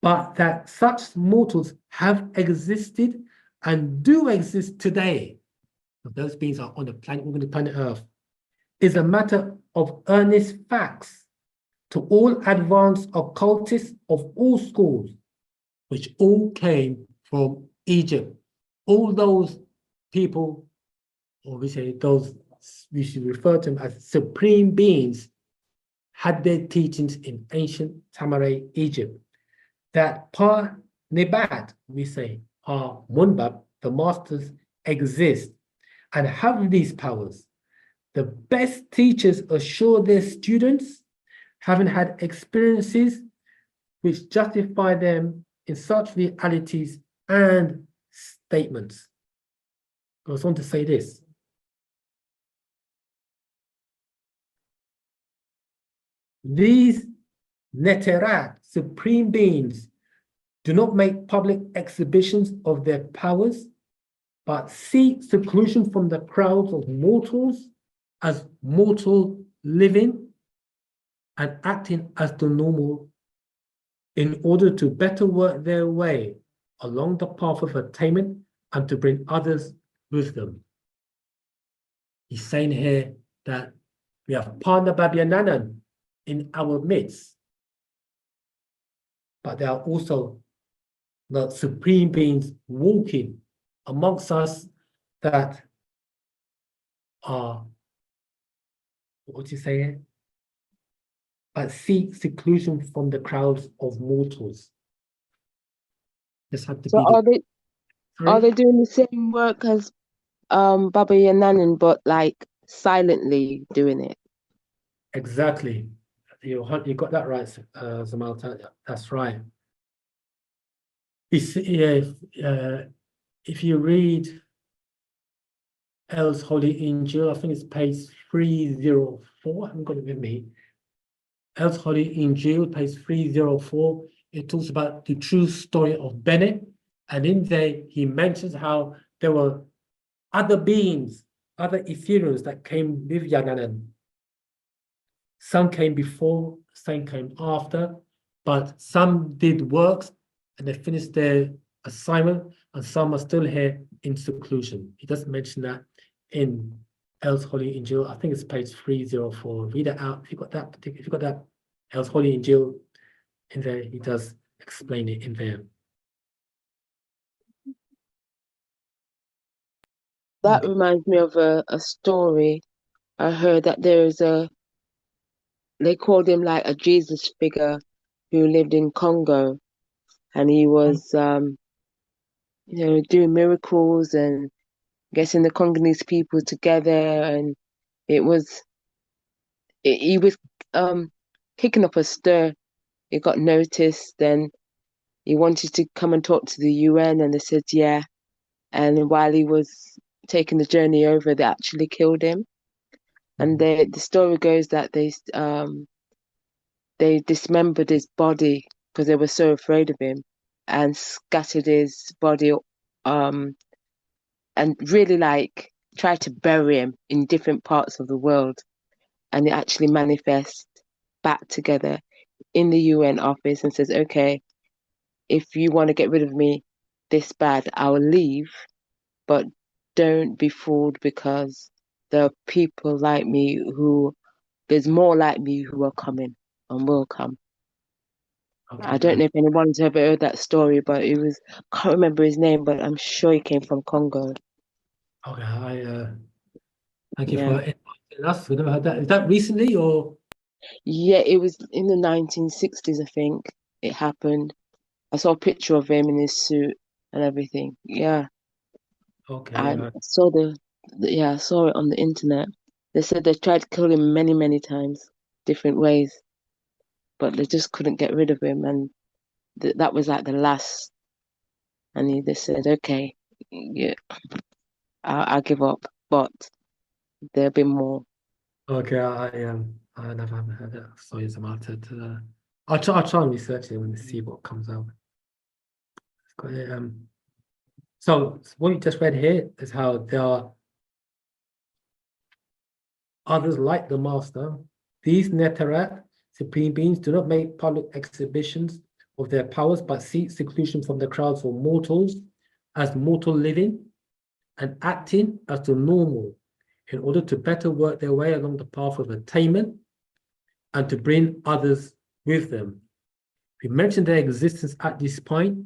But that such mortals have existed and do exist today, if those beings are on the planet Earth, is a matter of earnest facts to all advanced occultists of all schools, which all came from Egypt. All those people, or we say those, we should refer to them as supreme beings, had their teachings in ancient Tamaray, Egypt. That par Nebat, we say, or Munbab, the masters exist and have these powers. The best teachers assure their students, having had experiences which justify them in such realities and statements. Goes on to say this. These Neterat, supreme beings, do not make public exhibitions of their powers, but seek seclusion from the crowds of mortals as mortal living and acting as the normal in order to better work their way along the path of attainment and to bring others with them. He's saying here that we have Pana Babyanana in our midst, but there are also the supreme beings walking amongst us that are, what do you say here? But seek seclusion from the crowds of mortals. This had to So be are they doing the same work as Baba Yananan, but like silently doing it? Exactly. You got that right, Zamalta. That's right. If you read L's Holy Injil, I think it's page 304. I haven't got it with me. L's Holy Injil, page 304. It talks about the true story of Bennett, and in there he mentions how there were other beings, other Ethereals that came with Yananan. Some came before, some came after, but some did works and they finished their assignment, and some are still here in seclusion. He doesn't mention that in L's Holy Injil. I think it's page 304. Read it out. If you got that particular, if you got that L's Holy Injil in there, he does explain it in there. That reminds me of a story. I heard that they called him like a Jesus figure who lived in Congo, and he was, doing miracles and getting the Congolese people together, and he was kicking up a stir. He got noticed, then he wanted to come and talk to the UN, and they said yeah. And while he was taking the journey over, they actually killed him. And the story goes that they dismembered his body because they were so afraid of him, and scattered his body, and really like tried to bury him in different parts of the world. And it actually manifests back together in the UN office and says, okay, if you want to get rid of me this bad, I'll leave, but don't be fooled, because there are people like me there's more like me who are coming and will come. Okay. I don't know if anyone's ever heard that story, but can't remember his name, but I'm sure he came from Congo. Okay, thank you Yeah. for enlightening us. We never heard that. Is that recently or? Yeah, it was in the 1960s, I think it happened. I saw a picture of him in his suit and everything. Yeah. Okay. I saw I saw it on the internet. They said they tried to kill him many, many times, different ways, but they just couldn't get rid of him. And that was like the last. And they said, okay, yeah, I'll give up, but there'll be more. Okay, I never haven't heard that. Sorry about it. I'll try and research it and see what comes out. Got it, so what you just read here is how there are others like the master. These Neterat, supreme beings, do not make public exhibitions of their powers, but seek seclusion from the crowds for mortals as mortal living and acting as the normal, in order to better work their way along the path of attainment and to bring others with them. We mentioned their existence at this point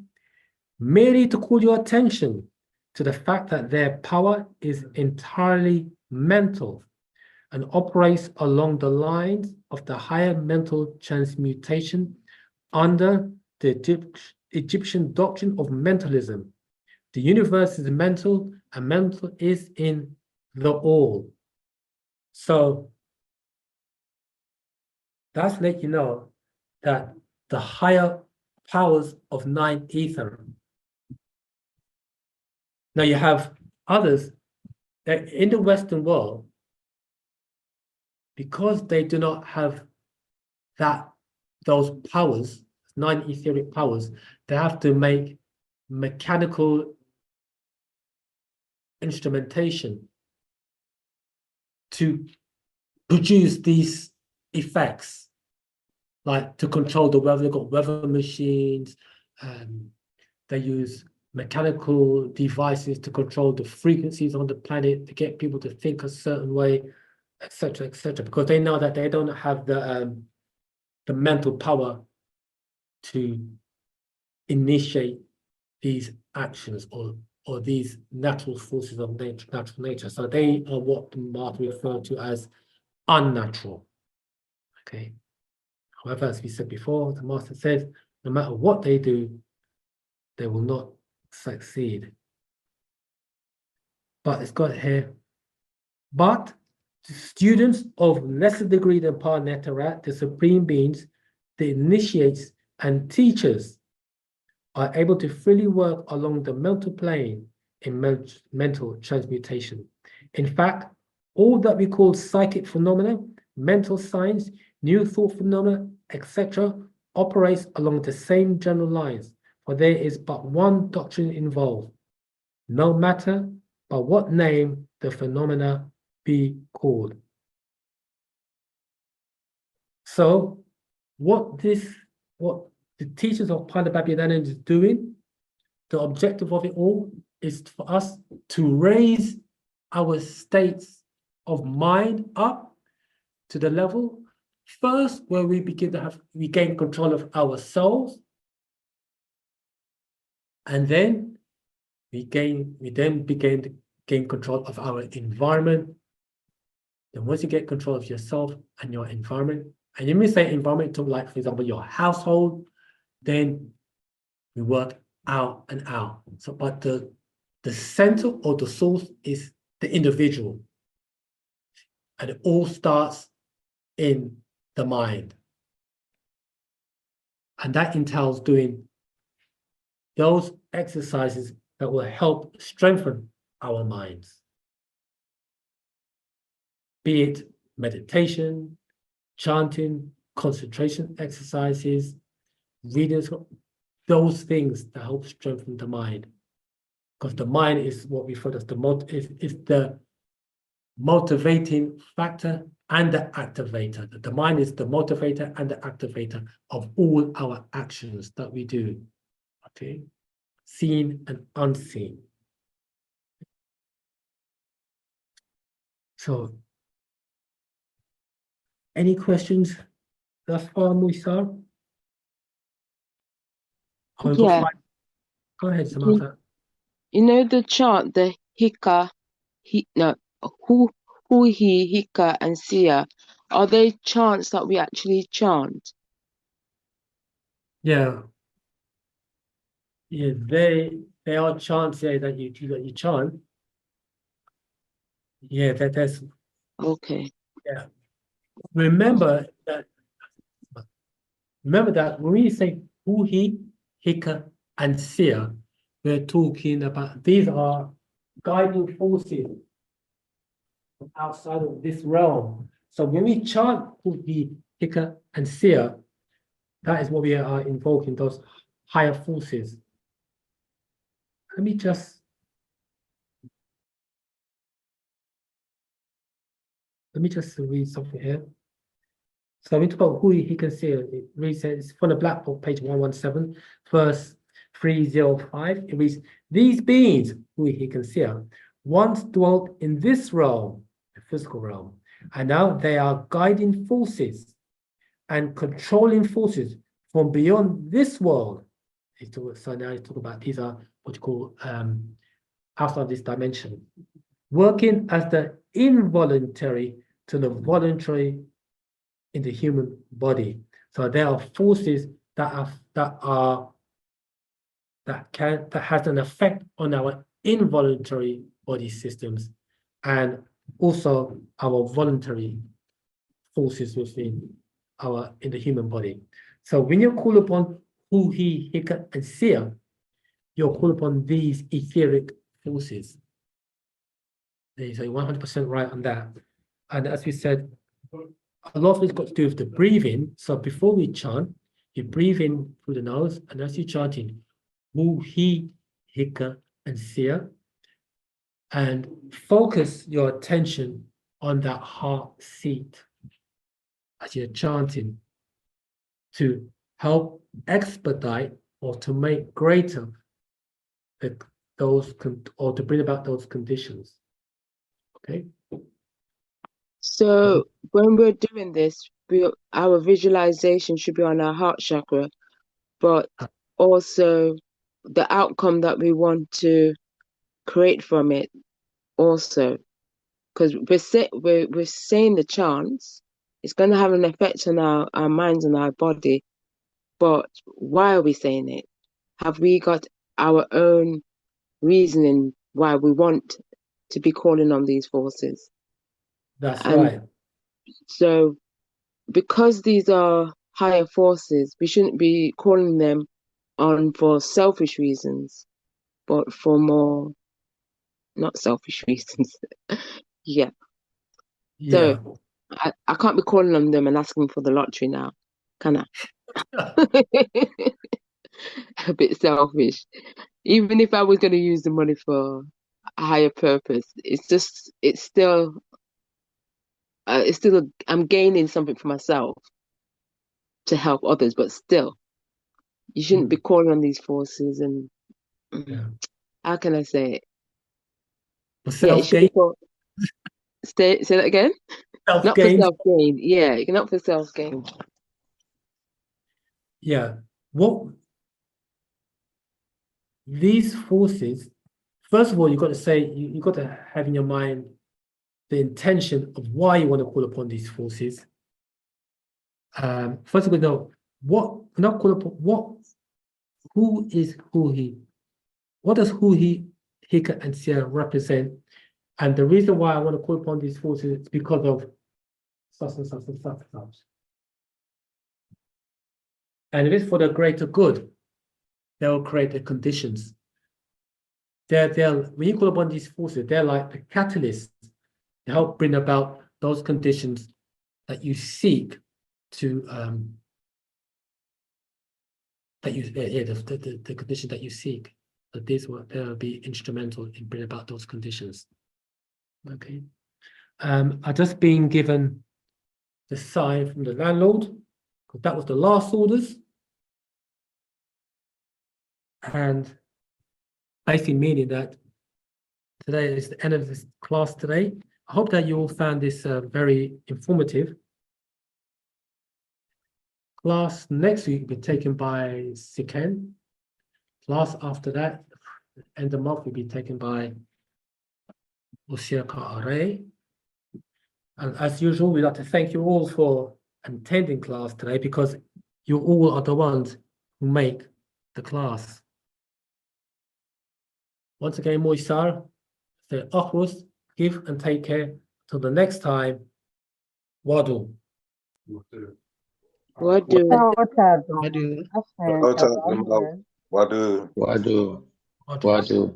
merely to call your attention to the fact that their power is entirely mental and operates along the lines of the higher mental transmutation under the Egyptian doctrine of mentalism. The universe is mental, and mental is in the all. So that's let you know that the higher powers of nine ether. Now you have others that in the Western world, because they do not have those powers, nine etheric powers, they have to make mechanical instrumentation to produce these effects, like to control the weather. They've got weather machines, they use mechanical devices to control the frequencies on the planet, to get people to think a certain way, etc., because they know that they don't have the mental power to initiate these actions or these natural forces of natural nature. So they are what the master referred to as unnatural. Okay. However, as we said before, the master says, no matter what they do, they will not succeed. But it's got here. But students of lesser degree than Pa Neterat, the supreme beings, the initiates and teachers are able to freely work along the mental plane in mental transmutation. In fact, all that we call psychic phenomena, mental science, new thought phenomena, etc., operates along the same general lines, for there is but one doctrine involved, no matter by what name the phenomena be called. So, what the teachers of Pandababhidana is doing, the objective of it all is for us to raise our states of mind up to the level first where we begin to gain control of ourselves, and then we begin to gain control of our environment. Then once you get control of yourself and your environment, and you may say environment to, like, for example, your household, then we work out and out. So, but the center or the source is the individual. And it all starts in the mind. And that entails doing those exercises that will help strengthen our minds. Be it meditation, chanting, concentration exercises, reading, those things that help strengthen the mind. Because the mind is what we refer to as the motivating factor and the activator. The mind is the motivator and the activator of all our actions that we do. Okay, seen and unseen. So, any questions thus far, Musa? Yeah. Go ahead, Samantha. You know the chant, the Hika, Hu, He, Hika, and Sia. Are they chants that we actually chant? Yeah. Yeah, they are chants that you chant. Yeah, that's Okay. yeah. Remember that when we say Hu, He, Hika, and Sia, we're talking about these are guiding forces outside of this realm. So when we chant Hu, He, Hika, and Sia, that is what we are invoking, those higher forces. Let me just read something here. So we talk about Hu, He, can see it reads, it's from the Black Book, page 117, verse 305. It reads, these beings, Hu, He, can see, once dwelt in this realm, the physical realm, and now they are guiding forces and controlling forces from beyond this world. So now he's talking about these are what you call outside this dimension, working as the involuntary to the voluntary in the human body. So there are forces that has an effect on our involuntary body systems and also our voluntary forces within in the human body. So when you call upon Hu, He, Hika, and Sia, you're call upon these etheric forces. So you're 100% right on that. And as we said, a lot of it's got to do with the breathing. So before we chant, you breathe in through the nose, and as you're chanting, Wu, He, Hika, and Sia, and focus your attention on that heart seat as you're chanting to help expedite or to make greater or to bring about those conditions. Okay. So when we're doing this, our visualization should be on our heart chakra, but also the outcome that we want to create from it also, because we're saying the chants, it's going to have an effect on our minds and our body, but why are we saying it? Have we got our own reasoning why we want to be calling on these forces? That's And right. so because these are higher forces, we shouldn't be calling them on for selfish reasons, but for more not selfish reasons. Yeah. Yeah. So I can't be calling on them and asking for the lottery now, can I? A bit selfish. Even if I was going to use the money for a higher purpose, it's still I'm gaining something for myself to help others, but still, you shouldn't be calling on these forces and Yeah. how can I say it? For Yeah, it should be self-gain. for say that again. Not for Self-gain. self-gain. Yeah, not for self-gain. Yeah. What these forces, first of all, you've got to say, you got to have in your mind the intention of why you want to call upon these forces. First of all, know what, not call upon, who is Hu-He? What does Hu-He, Hika, and Sierra represent? And the reason why I want to call upon these forces is because of such and such and such and such. And if it's for the greater good, they will create the conditions. When you call upon these forces, they're like the catalysts to help bring about those conditions that you seek to the condition that you seek. That they'll be instrumental in bringing about those conditions. Okay. I've just been given the sign from the landlord, because that was the last orders. And basically meaning that today is the end of this class today. I hope that you all found this very informative. Class next week will be taken by Siken. Class after that, end of the month, will be taken by Osiaka Are. And as usual, we'd like to thank you all for attending class today, because you all are the ones who make the class. Once again, Moisar, say Akhros, give and take care. Till the next time, Wadu. What do Wadu. Wadu. Wadu.